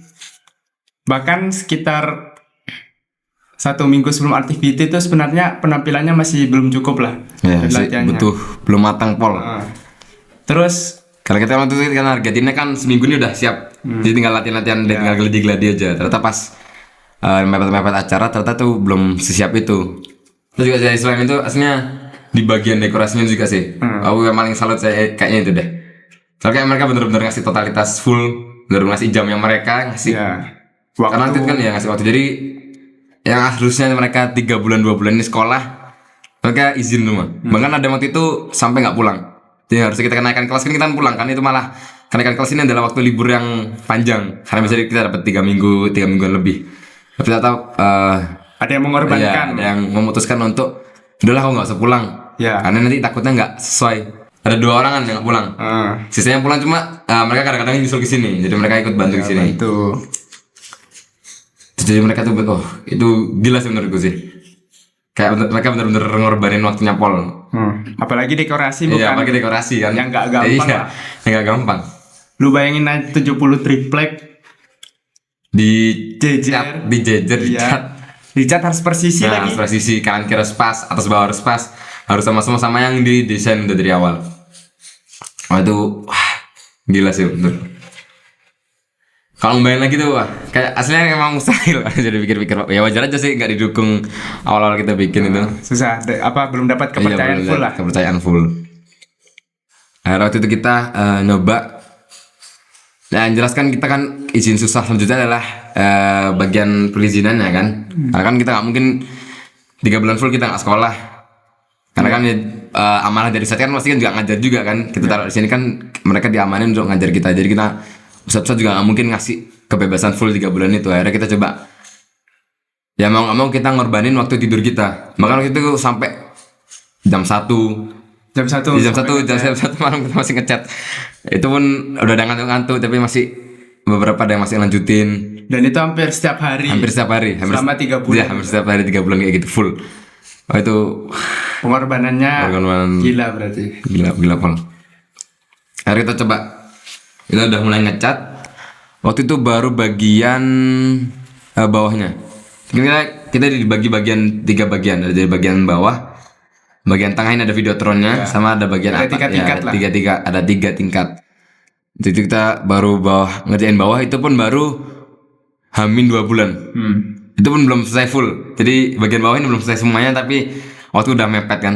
Bahkan sekitar 1 minggu sebelum aktiviti itu sebenarnya penampilannya masih belum cukup lah. Ya, latihannya. butuh belum matang pol. Terus Kalau kita waktu itu kan targetinnya kan seminggu ini udah siap. Jadi tinggal latihan-latihan dan tinggal gladi-gladi aja. Ternyata pas mepet-mepet acara ternyata tuh belum sesiap itu. Terus juga saya selain itu aslinya di bagian dekorasinya juga sih. Aku yang paling salut saya kayaknya itu deh. Soalnya kayak mereka bener-bener ngasih totalitas full, bener ngasih jamnya mereka, ngasih. Karena nanti kan ya ngasih waktu. Jadi yang harusnya mereka 3 bulan 2 bulan ini sekolah, mereka izin rumah. Bahkan ada waktu itu sampai nggak pulang. Jadi harusnya kita kenaikan kelas kan kita pulang kan, itu malah kenaikan kelas ini adalah waktu libur yang panjang. Karena misalnya kita dapat 3 mingguan lebih. Tapi kita tahu ada yang mengorbankan. Ada yang memutuskan untuk udahlah aku nggak usah pulang. Karena nanti takutnya nggak sesuai. Ada 2 orang kan yang nggak pulang. Sisanya pulang cuma mereka kadang-kadang nyusul ke sini. Jadi mereka ikut bantu ke sini. Jadi mereka tuh itu gila sih menurutku sih. Kayak mereka bener-bener ngorbanin waktunya pol. Apalagi dekorasi bukan. Iya, apalagi dekorasi kan. Yang gak gampang lah. Yang gak gampang. Lu bayangin aja 70 triplek dijejer, dicat harus persisi lagi. Harus persisi, kanan kiri harus pas, atas bawah harus pas, harus sama-sama yang didesain udah dari awal. Itu gila sih bener. Kalau ngebayang lagi tuh kayak aslinya emang mustahil. Jadi pikir-pikir ya wajar aja sih nggak didukung awal-awal kita bikin itu. Susah, belum dapat kepercayaan full lah. Kepercayaan full. Akhirnya waktu itu kita nyoba. Dan jelaskan kita kan izin susah selanjutnya adalah bagian perizinannya kan. Karena kan kita nggak mungkin 3 bulan full kita nggak sekolah. Karena kan amanah dari Ustadz kan pasti kan juga ngajar juga kan. Kita taruh di sini kan mereka diamanin untuk ngajar kita. Jadi kita Ustadz juga gak mungkin ngasih kebebasan full 3 bulan itu. Akhirnya kita coba, ya mau gak mau kita ngorbanin waktu tidur kita. Bahkan waktu itu sampai jam 1 malam kita masih ngechat. Itu pun udah ada ngantuk-ngantuk, tapi masih beberapa ada yang masih lanjutin. Dan itu hampir setiap hari. Selama 3 bulan. Ya, hampir setiap hari 3 bulan kayak gitu full. Itu pengorbanannya gila berarti. Gila pol. Akhirnya kita coba, kita udah mulai ngecat. Waktu itu baru bagian bawahnya. Kita dibagi bagian 3 bagian. Ada dari bagian bawah, bagian tengah ini ada videotronnya, sama ada bagian Ada atas. 3 tingkat lah. Ada 3 tingkat. Jadi kita baru ngerjain bawah itu pun baru hamin 2 bulan. Itu pun belum selesai full. Jadi bagian bawah ini belum selesai semuanya, tapi waktu udah mepet kan.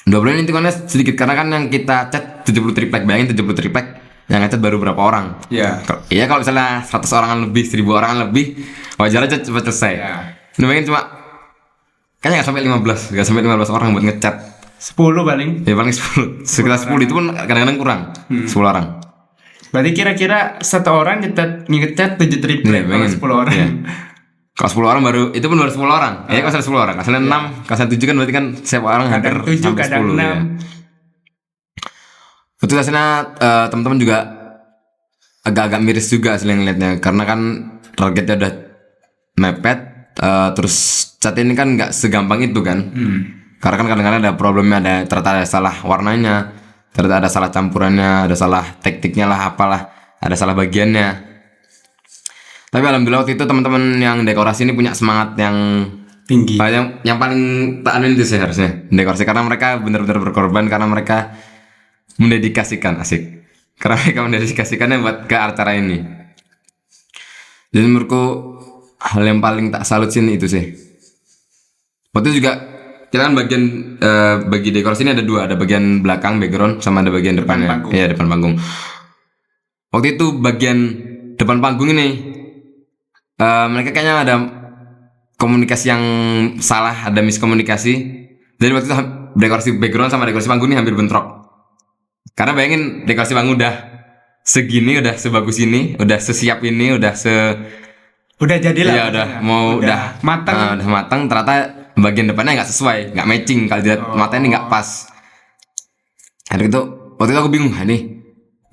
2 bulan ini kan sedikit karena kan yang kita cat 70 triplek. Bayangin 70 triplek, yang ngecat baru berapa orang? Iya. Iya, kalau misalnya 100 orangan lebih, 1000 orangan lebih, wajar aja cepat selesai. Iya. Ini bayangin cuma kayaknya nggak sampai 15 orang buat ngecat. 10 paling. Ya paling 10. Sekitar 10 itu pun kadang-kadang kurang. 10 orang. Berarti kira-kira 1 orang ngecat 7 triplek, Iya, kalau bayangin. 10 orang. Iya. Kalau 10 orang baru, itu pun baru 10 orang. Ya kalau 10 orang, kalau 6, kalau 7 kan berarti kan setiap orang hampir Kadang 7, sampai kadang 10 ya. 6. Itu hasilnya teman-teman juga agak-agak miris juga hasilnya ngeliatnya, karena kan targetnya udah mepet, terus cat ini kan nggak segampang itu kan. Karena kan kadang-kadang ada problemnya, ternyata ada salah warnanya, ternyata ada salah campurannya, ada salah tekniknya lah, apalah, ada salah bagiannya. Tapi alhamdulillah waktu itu teman-teman yang dekorasi ini punya semangat yang Tinggi. yang paling tak anuin itu sih harusnya dekorasi, karena mereka benar-benar berkorban, karena mereka mendedikasikan, asik, karena mereka mendedikasikannya buat ke acara ini. Jadi menurutku hal yang paling tak salut sih itu sih. Waktu itu juga kita kan bagian bagi dekorasi ini ada 2, ada bagian belakang background sama ada bagian depannya. panggung. Iya, depan panggung. Waktu itu bagian depan panggung ini mereka kayaknya ada komunikasi yang salah, ada miskomunikasi. Jadi waktu itu dekorasi background sama dekorasi panggung ini hampir bentrok. Karena bayangin dekorasi panggung udah segini, udah sebagus ini, udah sesiap ini, udah jadilah. ya udah mau udah matang. udah matang, ternyata bagian depannya nggak sesuai, nggak matching, kalau dilihat mata ini nggak pas. Hari itu waktu itu aku bingung, ini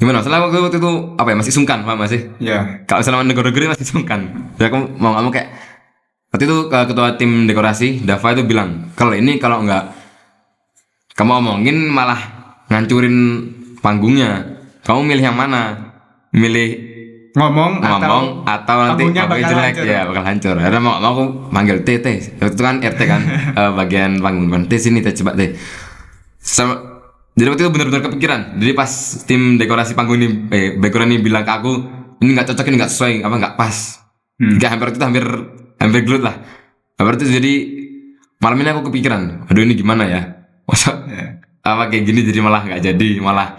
gimana? Soalnya waktu itu apa ya, masih sungkan, paham masih? Ya. Kalau selama negor-negor masih sungkan. Jadi aku mau nggak mau kayak waktu itu ketua tim dekorasi Dava itu bilang, kalau nggak kamu omongin malah ngancurin panggungnya. Kamu milih yang mana? Milih Ngomong atau nanti panggungnya pakai bakal jelek hancur. ya, bakal hancur. Karena mau aku manggil T. Waktu itu kan RT kan bagian panggung kan. T sini, T coba T. Jadi waktu itu benar-benar kepikiran. Jadi pas tim dekorasi panggung ini background ini bilang ke aku, ini nggak cocok, ini nggak sesuai, apa nggak pas. Hampir gelut lah. Hampir itu jadi malam ini aku kepikiran, aduh ini gimana ya? Masa apa kayak gini jadi malah nggak jadi, malah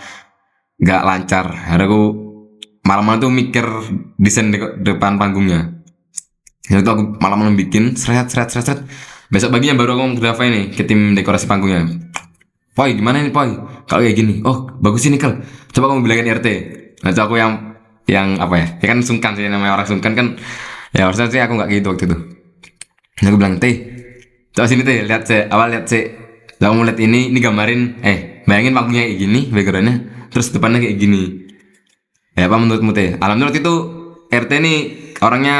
nggak lancar. Akhirnya aku malam-malam tuh mikir desain depan panggungnya. Jadi aku malam-malam bikin seret. Besok paginya baru aku ke Dava ini, ke tim dekorasi panggungnya. Poi gimana ini Poi? Kalau kayak gini, oh bagus ini Kel. Coba kamu bilangin RT. Nah aku yang apa ya? Ya kan sungkan sih, namanya orang sungkan kan. Ya harusnya sih aku nggak gitu waktu itu. Nah, aku bilang T, coba sini T, lihat C. Kamu lihat ini gambarin. Bayangin panggungnya kayak gini, backgroundnya, terus depannya kayak gini. Ya apa menurutmu T? Alhamdulillah waktu itu RT nih orangnya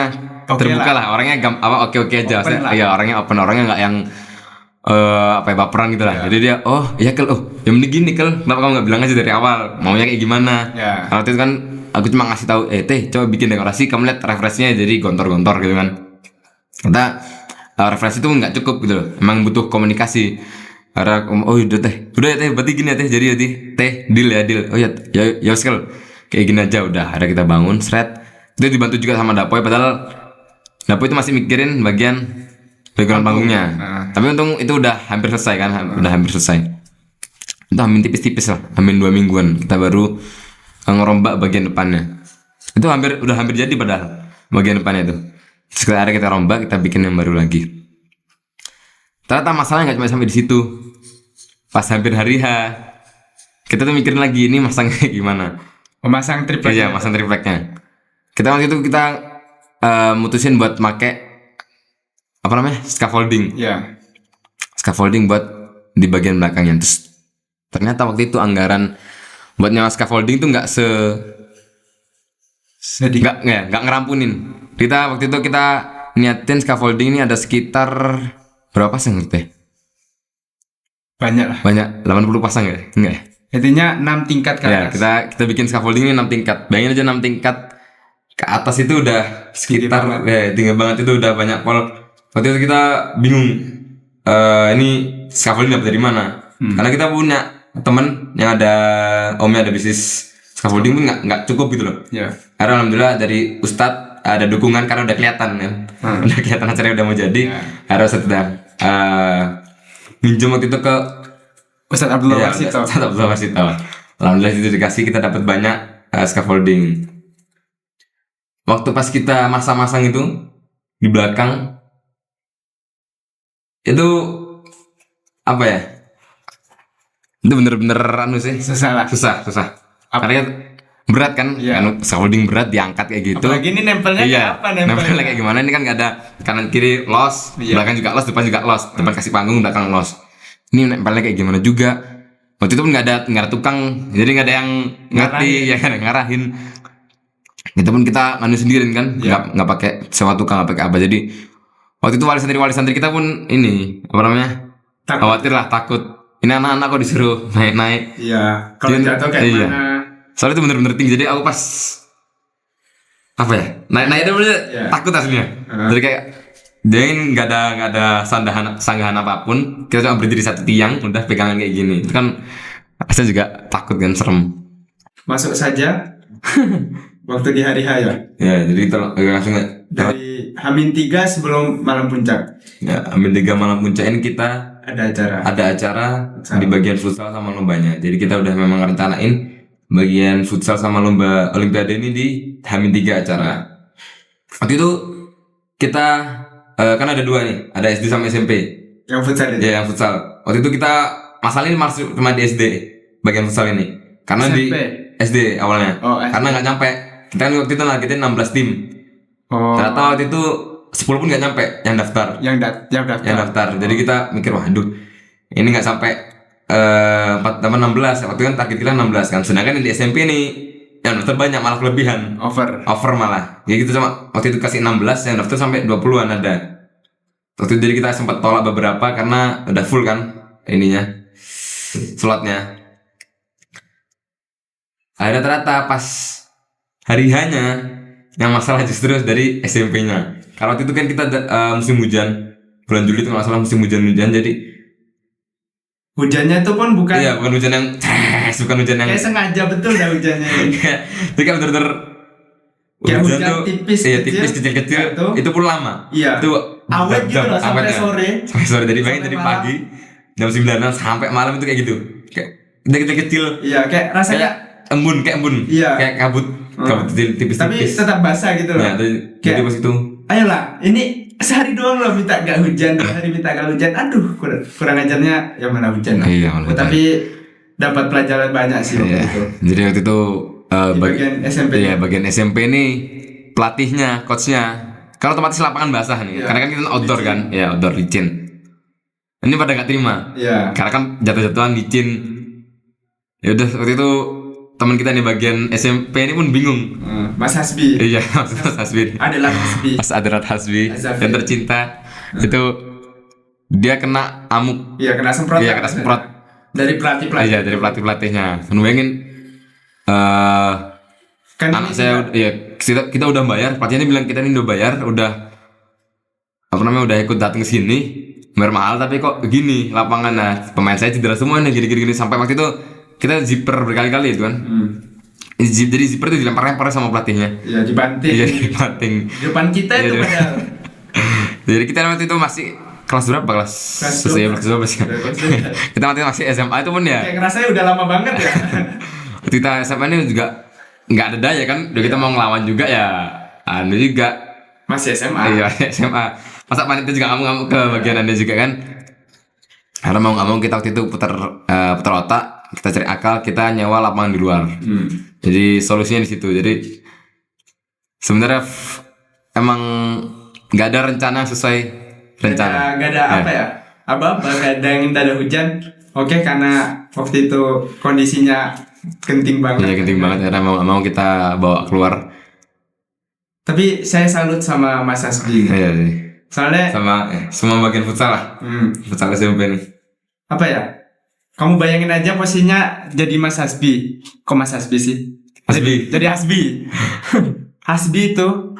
terbuka lah, orangnya oke aja. Ya orangnya open, orangnya nggak yang baperan gitu lah. Jadi dia, oh iya Kel, ya mending gini Kel, kenapa kamu nggak bilang aja dari awal maunya kayak gimana? Karena waktu itu kan aku cuma ngasih tahu, Teh coba bikin dekorasi, kamu lihat referensinya jadi gontor-gontor gitu kan. Kita referensi itu nggak cukup gitu loh, emang butuh komunikasi. Karena udah ya Teh, berarti gini ya Teh, jadi ya Teh, deal. Oh ya Kel, kayak gini aja udah. Ada kita bangun, itu dibantu juga sama Dapoy, padahal Dapoy itu masih mikirin bagian background panggungnya. Tapi untung itu udah hampir selesai kan, udah hampir selesai. Itu hampir tipis-tipis lah, hampir 2 mingguan kita baru ngerombak bagian depannya. Itu udah hampir jadi padahal bagian depannya itu. Sekarang kita rombak, kita bikin yang baru lagi. Ternyata masalahnya nggak cuma sampai di situ. Pas hampir hari H, kita tuh mikirin lagi ini masangnya gimana. Memasang triplek. Iya, masang tripleknya. Kita waktu itu mutusin buat make apa namanya, scaffolding. Ya. Scaffolding buat di bagian belakangnya. Terus ternyata waktu itu anggaran buat nyawa scaffolding itu nggak nggak ngerampunin. Waktu itu kita niatin scaffolding ini ada sekitar berapa pasang gitu ya? Banyak lah. Banyak, 80 pasang ya? Enggak ya? Intinya 6 tingkat ke Ya, atas. kita bikin scaffolding ini 6 tingkat. Bayangin aja 6 tingkat ke atas itu udah sekitar tinggi banget itu udah banyak pol. Waktu itu kita bingung ini scaffolding dapat dari mana? Karena kita punya teman yang ada omnya ada bisnis scaffolding pun nggak cukup gitu loh. Ya. Karena alhamdulillah dari Ustadz ada dukungan karena udah kelihatan kan. Udah kelihatan acaranya udah mau jadi. Harus sudah minjem waktu itu ke Ustadz Abdullah Iya, Warsito. Ustadz Abdullah Warsito. Alhamdulillah itu dikasih kita dapat banyak scaffolding. Waktu pas kita masang-masang itu di belakang itu apa ya? Itu bener-bener anu sih Susah. susah. Karena berat kan, Iya. anu scaffolding berat diangkat kayak gitu. Apalagi ini nempelnya Iya, kayak apa nempelnya kayak gimana? Ini kan nggak ada kanan kiri los, belakang juga los, depan juga los, depan kasih panggung, belakang los. Ini nempelnya kayak gimana juga? Waktu itu pun nggak ada tukang, jadi nggak ada yang ngerti, ya kan ngarahin. Itu pun kita nganu sendirian kan, nggak pakai sewa tukang, nggak pakai apa. Jadi waktu itu wali santri kita pun ini apa namanya? Khawatir lah, takut. Ini anak-anak kok disuruh naik. Iya. Kalau Jadi, jatuh kayak iya. mana? Soalnya itu bener-bener tinggi. Jadi aku pas apa ya? Naik itu bener takut aslinya. Jadi kayak dia ini nggak ada sanggahan apapun. Kita cuma berdiri satu tiang, udah pegangan kayak gini. Itu kan saya juga takut kan, serem. Masuk saja. Waktu di hari H ya. Ya, jadi kita langsung Dari H-3 sebelum malam puncak. ya, ambil 3 malam puncak ini kita Ada acara. di bagian futsal sama lombanya. Jadi kita udah memang rencanain bagian futsal sama lomba olimpiade ini di H-3 acara. Waktu itu kita kan ada 2 nih, ada SD sama SMP. Yang futsal itu. Ya, yang futsal. Waktu itu kita masalah ini masuk cuma di SD bagian futsal ini. Karena SMP? di SD awalnya. Oh, SD. Karena nggak nyampe. Kita kan waktu itu nargetin 16 tim. Oh. Ternyata waktu itu 10 pun nggak nyampe yang daftar. Yang daftar. Jadi kita mikir, waduh, ini nggak sampai 16. Waktu kan target kita 16 kan. Sedangkan yang di SMP nih yang daftar banyak, malah kelebihan. Over malah. Jadi kita cuma waktu itu kasih 16, yang daftar sampai 20-an ada. Waktu itu jadi kita sempat tolak beberapa karena udah full kan ininya, slotnya. Akhirnya ternyata pas hari hanya yang masalah justru dari SMP-nya. Karena waktu itu kan kita musim hujan, bulan Juli itu nggak salah, musim hujan-hujan. Jadi hujannya itu pun bukan. iya, bukan hujan yang bukan hujan yang Kayak sengaja betul dah hujannya. jadi kan bener-bener Kayak hujan tuh tipis, iya, kecil. tipis kecil-kecil Itu. itu pun lama. Iya. Itu Awet gitu loh sampai awetnya. sore. Sampai sore, dari pagi Sampai dari malam. pagi jam 9 sampai malam itu kayak gitu. Kayak kecil-kecil. Iya, kayak rasanya. Kayak embun. Iya. Kayak kabut tipis-tipis. Tapi tetap basah gitu loh. Ya, jadi pas itu Ayolah, ini sehari doang loh minta gak hujan, 2 hari minta gak hujan. Aduh, kurang ajarnya yang mana hujan lah. Iya, malah hujan. Tapi dapat pelajaran banyak sih waktu iya. itu. Jadi waktu itu Di bagian SMP. Iya, bagian SMP nih pelatihnya, coachnya. Kalau otomatis lapangan basah nih. Iya. Karena kan kita outdoor kan. Ya, outdoor licin. Ini pada nggak terima. Iya. Karena kan jatuh-jatuhan licin. Ya udah, waktu itu teman kita nih bagian SMP ini pun bingung. Mas Hasbi. Iya, Mas Hasbi. Adalah Hasbi. Mas Adrat Hasbi Hasbi. yang tercinta. Itu dia kena amuk. Iya, kena semprot. Iya, kena semprot. Dari pelatih. Iya, dari pelatihnya. Bayangin Kan anak ini saya juga- ya kita udah bayar, pelatihnya bilang kita ini udah bayar, udah apa namanya, udah ikut datang ke sini, bayar mahal tapi kok begini lapangan. Nah, pemain saya cedera semua nih, gini sampai waktu itu kita zipper berkali-kali itu kan. Jadi zipper itu dilempar-lempar sama pelatihnya. Iya, dibanting. Iya, dibanting. Di depan kita itu Iya, padahal. Jadi kita waktu itu masih kelas berapa? Kelas 12 sih. Kita waktu itu masih SMA itu pun ya. Kayak ngerasanya udah lama banget ya. Waktu kita SMA ini juga nggak ada daya kan, udah kita mau ngelawan juga ya, anu juga Masih SMA. iya SMA, masa panitia juga ngamuk-ngamuk ke bagian anda juga kan, karena mau nggak mau kita waktu itu putar otak, kita cari akal, kita nyewa lapangan di luar. Jadi solusinya di situ. Jadi sebenarnya emang nggak ada rencana sesuai rencana. Gak ada apa ya? Apa-apa, gak ada yang minta ada hujan. Oke, karena waktu itu kondisinya genting banget. Iya, genting banget, karena mau nggak mau kita bawa keluar. Tapi saya salut sama Mas Hasbi. Iya sih. Soalnya Sama semua bagian futsal lah, futsal SMP nih. apa ya? Kamu bayangin aja posisinya jadi Mas Hasbi. Kok Mas Hasbi sih? Hasbi. Jadi Hasbi. Hasbi itu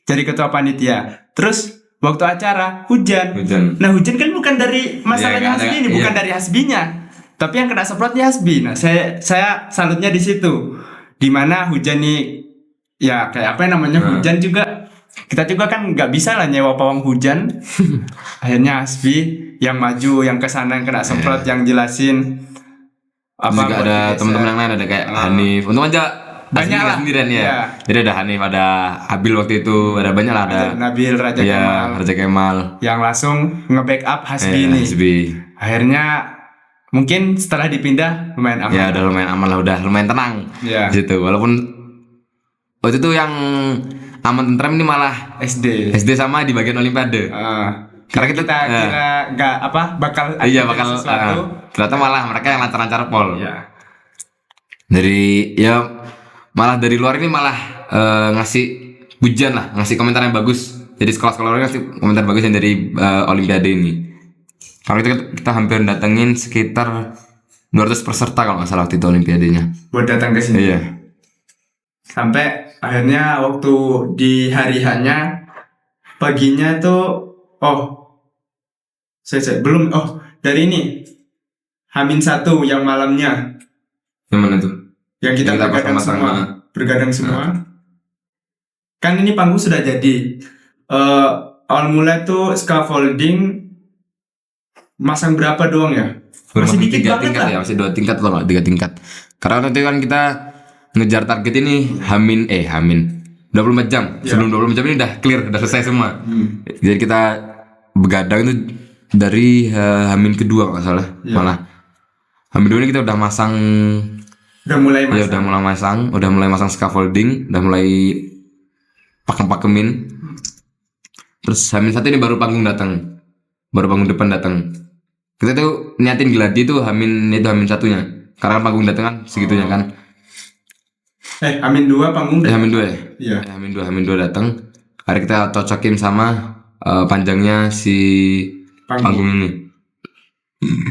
jadi ketua panitia. Terus waktu acara hujan. Nah hujan kan bukan dari masalahnya Hasbi ini, bukan dari Hasbinya. Tapi yang kena semprotnya Hasbi. Nah saya salutnya di situ. Dimana hujan nih, ya kayak apa namanya hujan juga. Kita juga kan nggak bisa lah nyewa pawang hujan. Akhirnya Hasbi yang maju, yang kesana, yang kena semprot, yang jelasin. Apa juga ada teman-teman yang lain, ada kayak Hanif. Untung aja banyak lah sendirian ya. Jadi ada Hanif, ada Abil waktu itu, ada banyak lah, ada Nabil, Raja Kemal yang langsung nge-backup Hasbi ini. Akhirnya mungkin setelah dipindah lumayan aman. Ya udah lumayan aman lah, udah lumayan tenang di situ. Walaupun waktu itu yang aman tentram ini malah SD sama di bagian Olimpiade. Karena kita kira nggak bakal sesuatu. Ternyata malah mereka yang lancar-lancar pol. Dari malah dari luar ini malah ngasih pujian lah, ngasih komentar yang bagus. Jadi sekolah-sekolah luar ngasih komentar bagus yang dari Olimpiade ini. Kalau kita hampir datengin sekitar 200 peserta kalau nggak salah waktu itu Olimpiadenya. Buat datang ke sini. Iya. Sampai akhirnya waktu di hari hanya paginya tuh belum dari ini H-1 yang malamnya. Yang mana tuh? Yang kita bergadang semua. Kan ini panggung sudah jadi. Awal mulai tuh scaffolding masang berapa doang ya? Masih dikit banget lah. Ya, masih 2 tingkat atau 3 tingkat. Karena nanti kan kita ngejar target ini Hamin 24 jam. Sebelum 24 jam ini udah clear, udah selesai semua. Jadi kita begadang itu dari Hamin kedua kalau nggak salah. Malah Hamin 2 ini kita udah masang. Udah mulai masang scaffolding, udah mulai pakemin. Terus Hamin 1 ini baru panggung depan datang. Kita tuh niatin gladi tuh Hamin 1-nya. Karena panggung datang kan segitunya kan. Hamin 2 panggung datang. Hamin 2 ya? Iya. Hamin 2 datang. Hari kita cocokin sama panjangnya si panggung ini.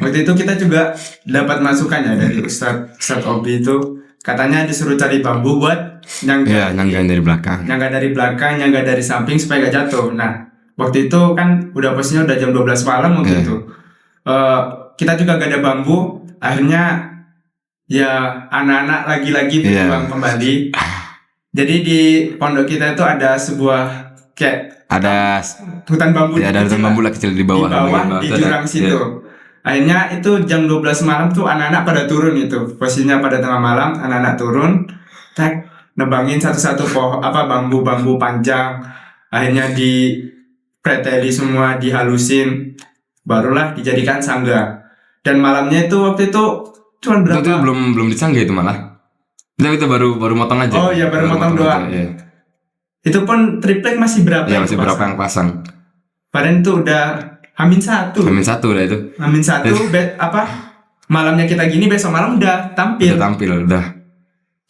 Waktu itu kita juga dapat masukan ya dari Ustadz Obi itu. Katanya disuruh cari bambu buat nyanggain dari belakang. Nyangga dari samping supaya gak jatuh. Nah, waktu itu kan udah posisinya udah jam 12 malam waktu itu. Kita juga gak ada bambu. Akhirnya ya anak-anak lagi-lagi berjuang kembali. Jadi di pondok kita itu ada sebuah kayak ada hutan bambu. Ya, ada hutan bambu lah kecil di bawah di jurang situ. Akhirnya itu jam 12 malam tuh anak-anak pada turun itu. Posisinya pada tengah malam anak-anak turun, nebangin satu-satu bambu-bambu panjang. Akhirnya dipreteli semua, dihalusin, barulah dijadikan sangga. Dan malamnya itu waktu itu cuma berapa? Itu belum disangga itu malah. Itu baru motong aja. Oh iya, baru motong doang. Ya. Itu pun triplek masih berapa? Ya, masih berapa yang pasang. Padahal itu udah H-1 udah itu. H-1 malamnya kita gini, besok malam udah tampil. Udah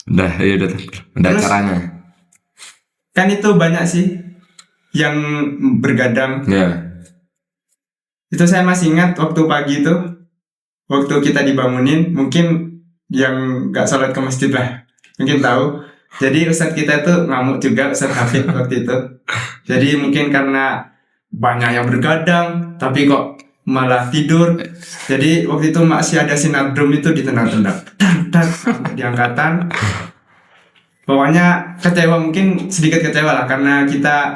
Terus, caranya. Kan itu banyak sih yang bergadang. Iya. Itu saya masih ingat waktu pagi itu, waktu kita dibangunin, mungkin yang gak sholat ke masjid lah mungkin tahu. Jadi Ustadz kita itu ngamuk juga, Ustadz Hafid waktu itu. Jadi mungkin karena banyak yang bergadang tapi kok malah tidur. Jadi waktu itu masih ada sinadrum itu ditendang-tendang di angkatan. Pokoknya mungkin sedikit kecewa lah karena kita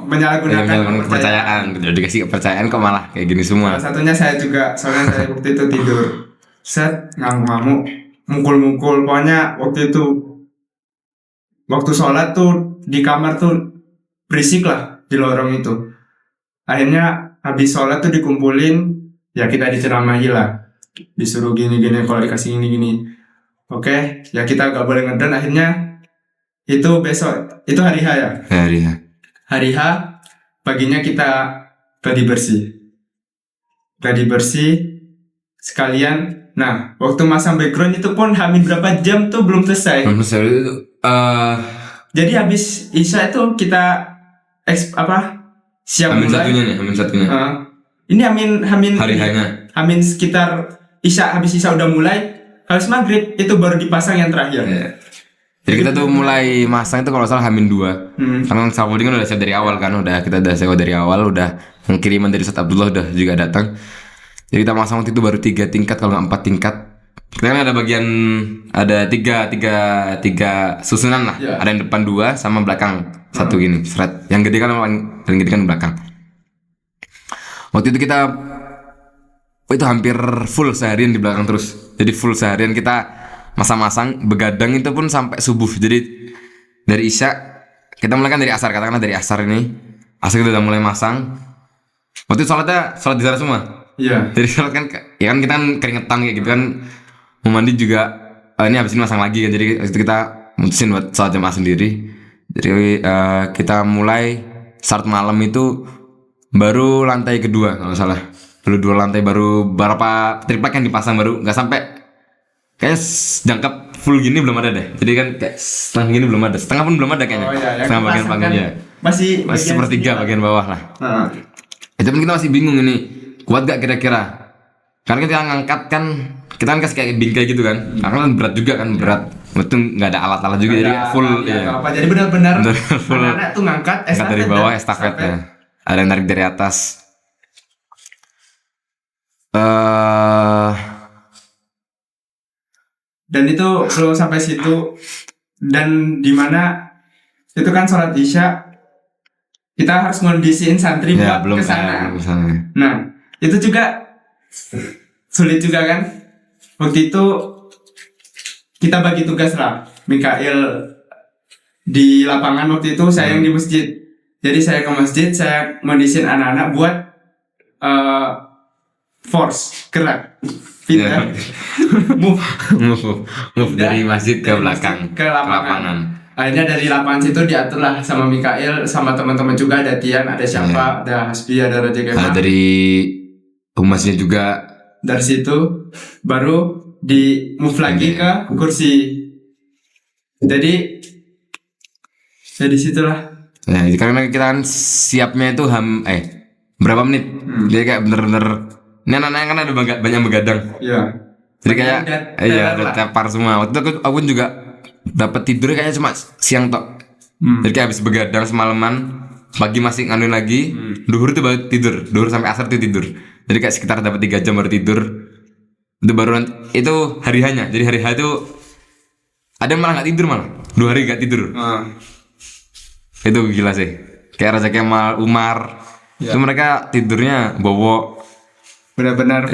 menyalahgunakan kepercayaan. Dikasih kepercayaan kok malah kayak gini semua. Satunya saya juga, soalnya saya waktu itu tidur ngamuk-ngamuk, mukul-mukul. Pokoknya waktu itu waktu sholat tuh di kamar tuh berisik lah di lorong itu. Akhirnya habis sholat tuh dikumpulin, ya kita diceramahi lah, disuruh gini-gini, kalau dikasih gini-gini. Oke, ya kita gak boleh ngeden. Akhirnya itu besok, itu hari H ya? Hari H, paginya kita gladi bersih sekalian. Nah, waktu masang background itu pun Hamin berapa jam tuh belum selesai. Jadi habis Isya itu kita siap Hamin mulai. Hamin satunya. Ini Hamin hari hanya. Hamin sekitar habis isya udah mulai, habis maghrib itu baru dipasang yang terakhir. Jadi kita tuh mulai masang itu kalau salah H-2. Karena Safudin kan udah siap dari awal kan, kita udah sewa dari awal, udah kiriman dari Ustaz Abdullah udah juga datang. Jadi kita masang waktu itu baru 3 tingkat kalau nggak 4 tingkat. Kita kan ada tiga susunan lah. Ada yang depan 2 sama belakang 1 gini, seret. Yang gede kan paling gede kan belakang. Waktu itu kita itu hampir full seharian di belakang terus. Jadi full seharian kita masang-masang, begadang itu pun sampai subuh. Jadi dari isya kita mulai kan dari asar, katakanlah dari asar ini. Asar kita udah mulai masang. Waktu itu sholat di sana semua. Iya. Jadi sholat kan, ya kan kita kan keringetan kayak gitu kan. Mau mandi juga, ini habis ini masang lagi kan. Jadi waktu itu kita mutusin buat sholat jamaah sendiri. Jadi kita mulai start malam itu baru lantai kedua kalau salah. Baru 2 lantai, baru berapa triplek yang dipasang, baru nggak sampai. Kayaknya jangkap full gini belum ada deh. Jadi kan kayak setengah gini belum ada. Setengah pun belum ada kayaknya. Setengah bagian panggungnya. Masih sepertiga bagian bawah lah. Itu pun kita masih bingung ini. Kuat gak kira-kira? Karena kita ngangkat kan, kita kan kasih kayak bingkai gitu kan. Karena kan berat juga kan, berat. Betul nggak ada alat-alat juga, jadi full. Jadi benar-benar full. Anak-anak tuh ngangkat estafet dari bawah, estafetnya. Ada yang narik dari atas. Dan itu belum sampai situ, dan dimana itu kan sholat isya kita harus ngondisiin santri buat kesana. Nah itu juga sulit juga kan. Waktu itu kita bagi tugas lah, Mikail di lapangan, waktu itu saya yang di masjid. Jadi saya ke masjid, saya ngondisiin anak-anak buat force, gerak, pindah, move dari masjid ke belakang, ke lapangan. Akhirnya dari lapangan situ diaturlah sama Mikail, sama teman-teman juga, ada Tian, ada siapa, ada Hasbi, ada Raja Gema. Dari humasnya juga. Dari situ baru di move lagi ke kursi. Jadi situlah. Nah, karena kita kan siapnya itu berapa menit? Jadi kayak bener-bener ini anak-anak kan ada banyak begadang. Iya. Jadi kayak udah tepar semua. Waktu itu aku juga dapat tidur kayaknya cuma siang tok. Jadi kayak habis begadang semalaman, pagi masih nganuin lagi, duhur itu baru tidur, duhur sampai asar itu tidur. Jadi kayak sekitar dapat 3 jam baru tidur. Itu baru itu hari hanya. Jadi hari H itu ada yang malah nggak tidur, malah 2 hari nggak tidur. Itu gila sih. Kayak Raja Kemal, Umar, itu mereka tidurnya bobo. Benar-benar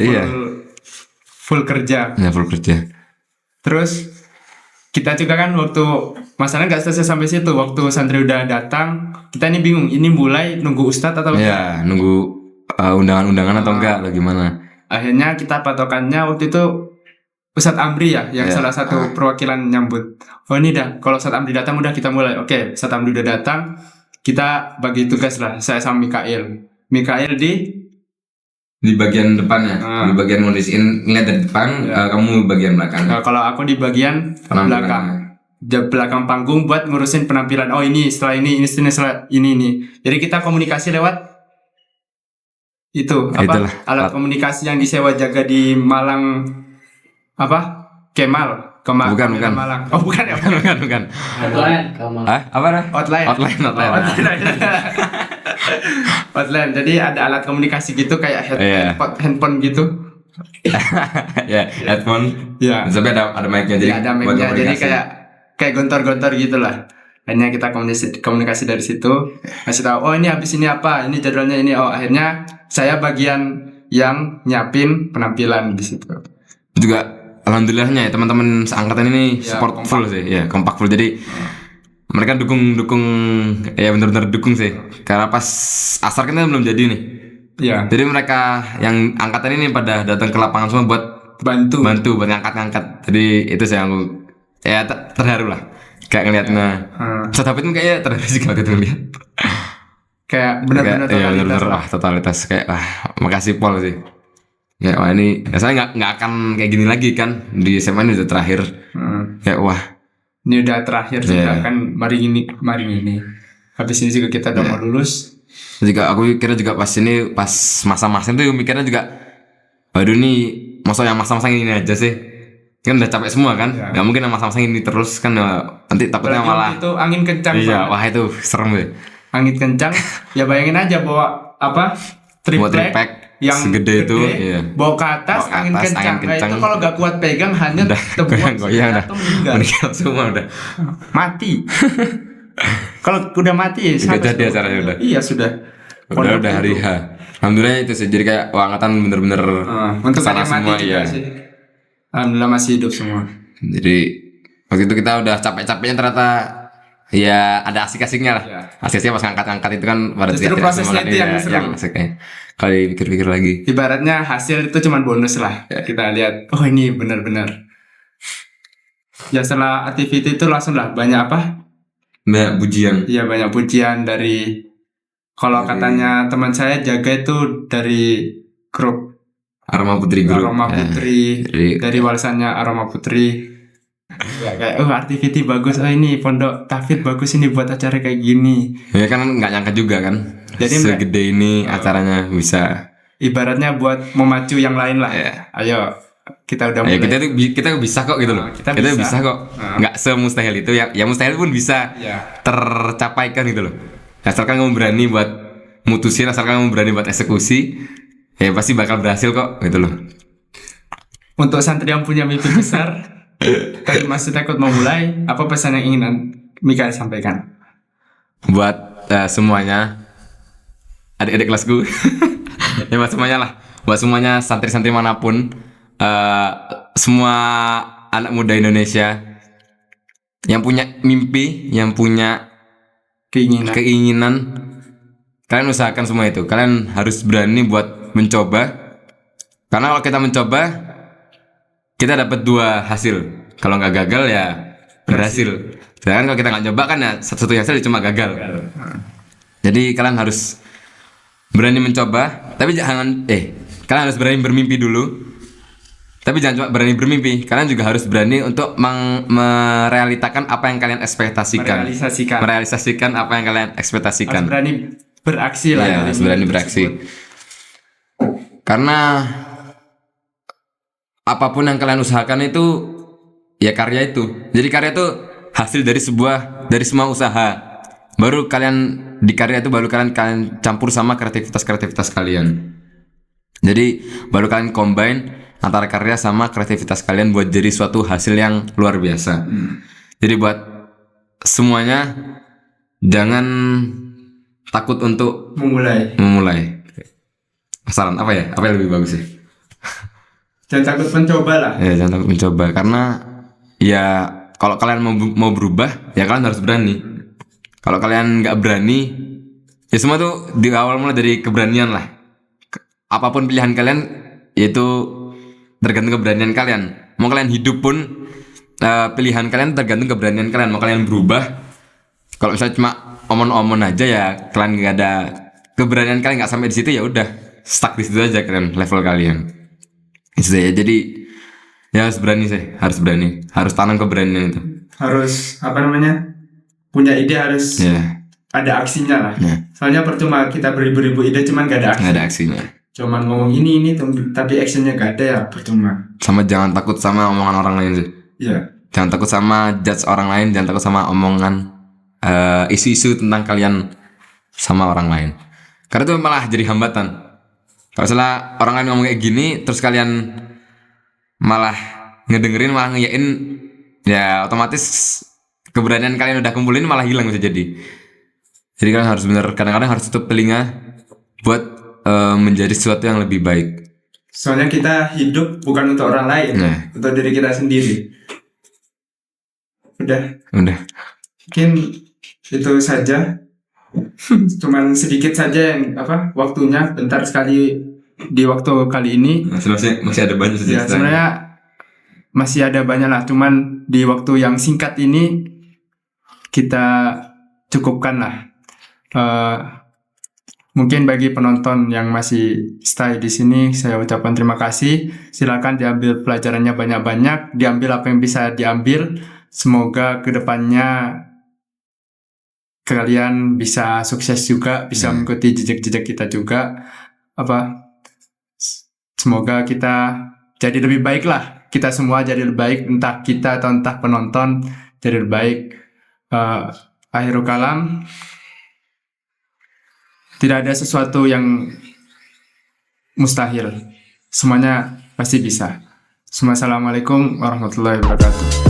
full kerja. Ya, full kerja. Terus kita juga kan waktu masalahnya nggak selesai sampai situ. Waktu santri udah datang, kita ini bingung. Ini mulai nunggu ustadz atau enggak? Nunggu undangan-undangan atau enggak? Atau gimana? Akhirnya kita patokannya waktu itu Ustadz Amri ya, yang salah satu perwakilan nyambut. Oh ini dah, kalau Ustadz Amri datang udah kita mulai. Oke, Ustadz Amri udah datang, kita bagi tugas lah. Saya sama Mikail di bagian depannya, di bagian kondisiin ngeliat dari depan, kamu bagian belakang. Kalau aku di bagian belakang, belakang panggung buat ngurusin penampilan. Oh ini setelah ini setelah ini. Jadi kita komunikasi lewat itu alat komunikasi yang disewa jaga di Malang Kemal. Bukan. Malang. Oh bukan ya. Bukan. Outline. Outline. Jadi ada alat komunikasi gitu kayak handphone gitu. Headphone. Ya. Sampai ada mic-nya, jadi ada mic-nya, jadi kayak gontor-gontor gitulah. Akhirnya kita komunikasi dari situ. Kasih tahu, oh ini habis ini apa, ini jadwalnya ini. Oh akhirnya saya bagian yang nyiapin penampilan di situ. Juga alhamdulillahnya ya teman-teman seangkatan ini support full sih, kompak full. Jadi mereka dukung benar-benar dukung sih. Karena pas asar kan belum jadi nih. Iya. Jadi mereka yang angkatan ini pada datang ke lapangan semua buat bantu buat ngangkat. Jadi itu saya terharu lah. Kayak ngeliatnya. Tapi itu kayaknya terharu sih kalau itu ngeliat. Kayak benar-benar totalitas kayak makasih Pol sih. Ya wah ini saya nggak akan kayak gini lagi kan, di SMA ini udah terakhir. Kayak wah ini udah terakhir juga kan, mari ini habis ini juga kita udah mau lulus. Juga aku kira juga pas masa-masa itu mikirnya juga waduh nih masa yang masang-masang ini aja sih? Kan udah capek semua kan? Ya. Gak mungkin masang-masang ini terus kan, nanti takutnya Apalagi malah. waktu itu angin kencang Iya, banget. wah itu serem deh. Angin kencang, ya bayangin aja bawa apa? Buat Triplek triplek yang segede itu, iya. bawa ke atas, Bawa ke angin atas, kencang. angin Nah, kencang. itu kalau gak kuat pegang hanya Udah terbuang goyang udah. atau meninggal. Meninggal semua udah. Mati. Kalau udah mati Udah sampai jadi sudah- acaranya udah. Iya sudah. Udah hari H. Alhamdulillah itu sih, jadi kayak angkatan bener-bener Untuk kesana yang mati semua, juga iya. sih. Alhamdulillah masih hidup semua. Jadi waktu itu kita udah capek-capeknya ternyata ya ada asik-asiknya lah. Iya. Asiknya pas ngangkat-ngangkat itu kan pada Justru teriak-teriak prosesnya semua kan, itu yang iya, seru. yang asiknya. Kalau dipikir-pikir lagi. Ibaratnya hasil itu cuma bonus lah. Kita lihat, oh ini benar-benar. Ya setelah activity itu langsung lah banyak apa? Banyak pujian. Iya banyak pujian dari. Kalau katanya teman saya Jaga itu dari grup Aroma Putri Group. Aroma Ya. Putri, Jadi- dari warisannya Aroma Putri. Ya, kayak activity bagus, ini pondok Tafid bagus ini buat acara kayak gini. Ya kan nggak nyangka juga kan. Jadi segede ini acaranya bisa. Ibaratnya buat memacu yang lain lah. Ya. Ayo kita udah Ya, mulai. kita bisa kok gitu loh. kita Kita bisa. bisa kok. Nggak semustahil itu ya. Ya mustahil pun bisa Ya. tercapaikan gitu loh. Asalkan kamu berani buat mutusin, asalkan kamu berani buat eksekusi, ya pasti bakal berhasil kok gitu loh. Untuk santri yang punya mimpi besar, tapi masih takut memulai, apa pesan yang ingin Mikael sampaikan? Buat semuanya adik-adik kelasku, ya buat semuanya lah, buat semuanya santri-santri manapun, semua anak muda Indonesia yang punya mimpi, yang punya keinginan, kalian usahakan semua itu. Kalian harus berani buat mencoba, karena kalau kita mencoba, kita dapat 2 hasil. Kalau nggak gagal ya berhasil. Sedangkan kalau kita nggak coba kan ya satu hasil cuma gagal. Jadi kalian harus berani mencoba, tapi jangan kalian harus berani bermimpi dulu. Tapi jangan cuma berani bermimpi, kalian juga harus berani untuk merealitakan apa yang kalian ekspektasikan. Merealisasikan apa yang kalian ekspektasikan. Harus berani beraksi lah. Iya, harus berani beraksi. Karena apapun yang kalian usahakan itu ya karya itu. Jadi karya itu hasil dari semua usaha. Baru kalian di karya itu baru kalian campur sama kreativitas kalian. Jadi baru kalian combine antara karya sama kreativitas kalian buat jadi suatu hasil yang luar biasa. Jadi buat semuanya jangan takut untuk memulai. Saran apa ya? Apa yang lebih bagus sih? Jangan takut mencoba lah. Ya jangan takut mencoba, karena ya kalau kalian mau berubah ya kalian harus berani. Kalau kalian nggak berani, ya semua tuh di awal mulai dari keberanian lah. Apapun pilihan kalian, yaitu tergantung keberanian kalian. Mau kalian hidup pun pilihan kalian tergantung keberanian kalian. Mau kalian berubah, kalau misalnya cuma omon-omon aja ya kalian nggak ada keberanian, kalian nggak sampai di situ, ya udah stuck di situ aja kalian, level kalian. Itu ya. Jadi ya harus berani sih, harus tanam keberanian itu. Harus punya ide, harus ada aksinya lah. Soalnya percuma kita beribu-ribu ide cuman gak ada aksi. Nggak ada aksinya. Cuman ngomong ini tapi actionnya gak ada, ya percuma. Sama jangan takut sama omongan orang lain sih. Iya. Jangan takut sama judge orang lain, jangan takut sama omongan isu-isu tentang kalian sama orang lain. Karena itu malah jadi hambatan. Kalau misalnya orang lain ngomong kayak gini, terus kalian malah ngedengerin, malah ngeyain, ya otomatis keberanian kalian udah kumpulin malah hilang bisa jadi. Jadi kalian harus kadang-kadang harus tutup telinga buat menjadi sesuatu yang lebih baik. Soalnya kita hidup bukan untuk orang lain, untuk diri kita sendiri. Udah. Mungkin itu saja. Cuman sedikit saja yang waktunya, bentar sekali di waktu kali ini. Masih ada banyak sih. Ya sebenarnya masih ada banyak lah, cuman di waktu yang singkat ini kita cukupkan lah. Mungkin bagi penonton yang masih stay di sini, saya ucapkan terima kasih. Silakan diambil pelajarannya banyak-banyak, diambil apa yang bisa diambil. Semoga kedepannya kalian bisa sukses juga, bisa mengikuti jejak-jejak kita juga. Semoga kita jadi lebih baik lah. Kita semua jadi lebih baik, entah kita atau entah penonton jadi lebih baik. Akhirul kalam, tidak ada sesuatu yang mustahil. Semuanya pasti bisa. Assalamualaikum warahmatullahi wabarakatuh.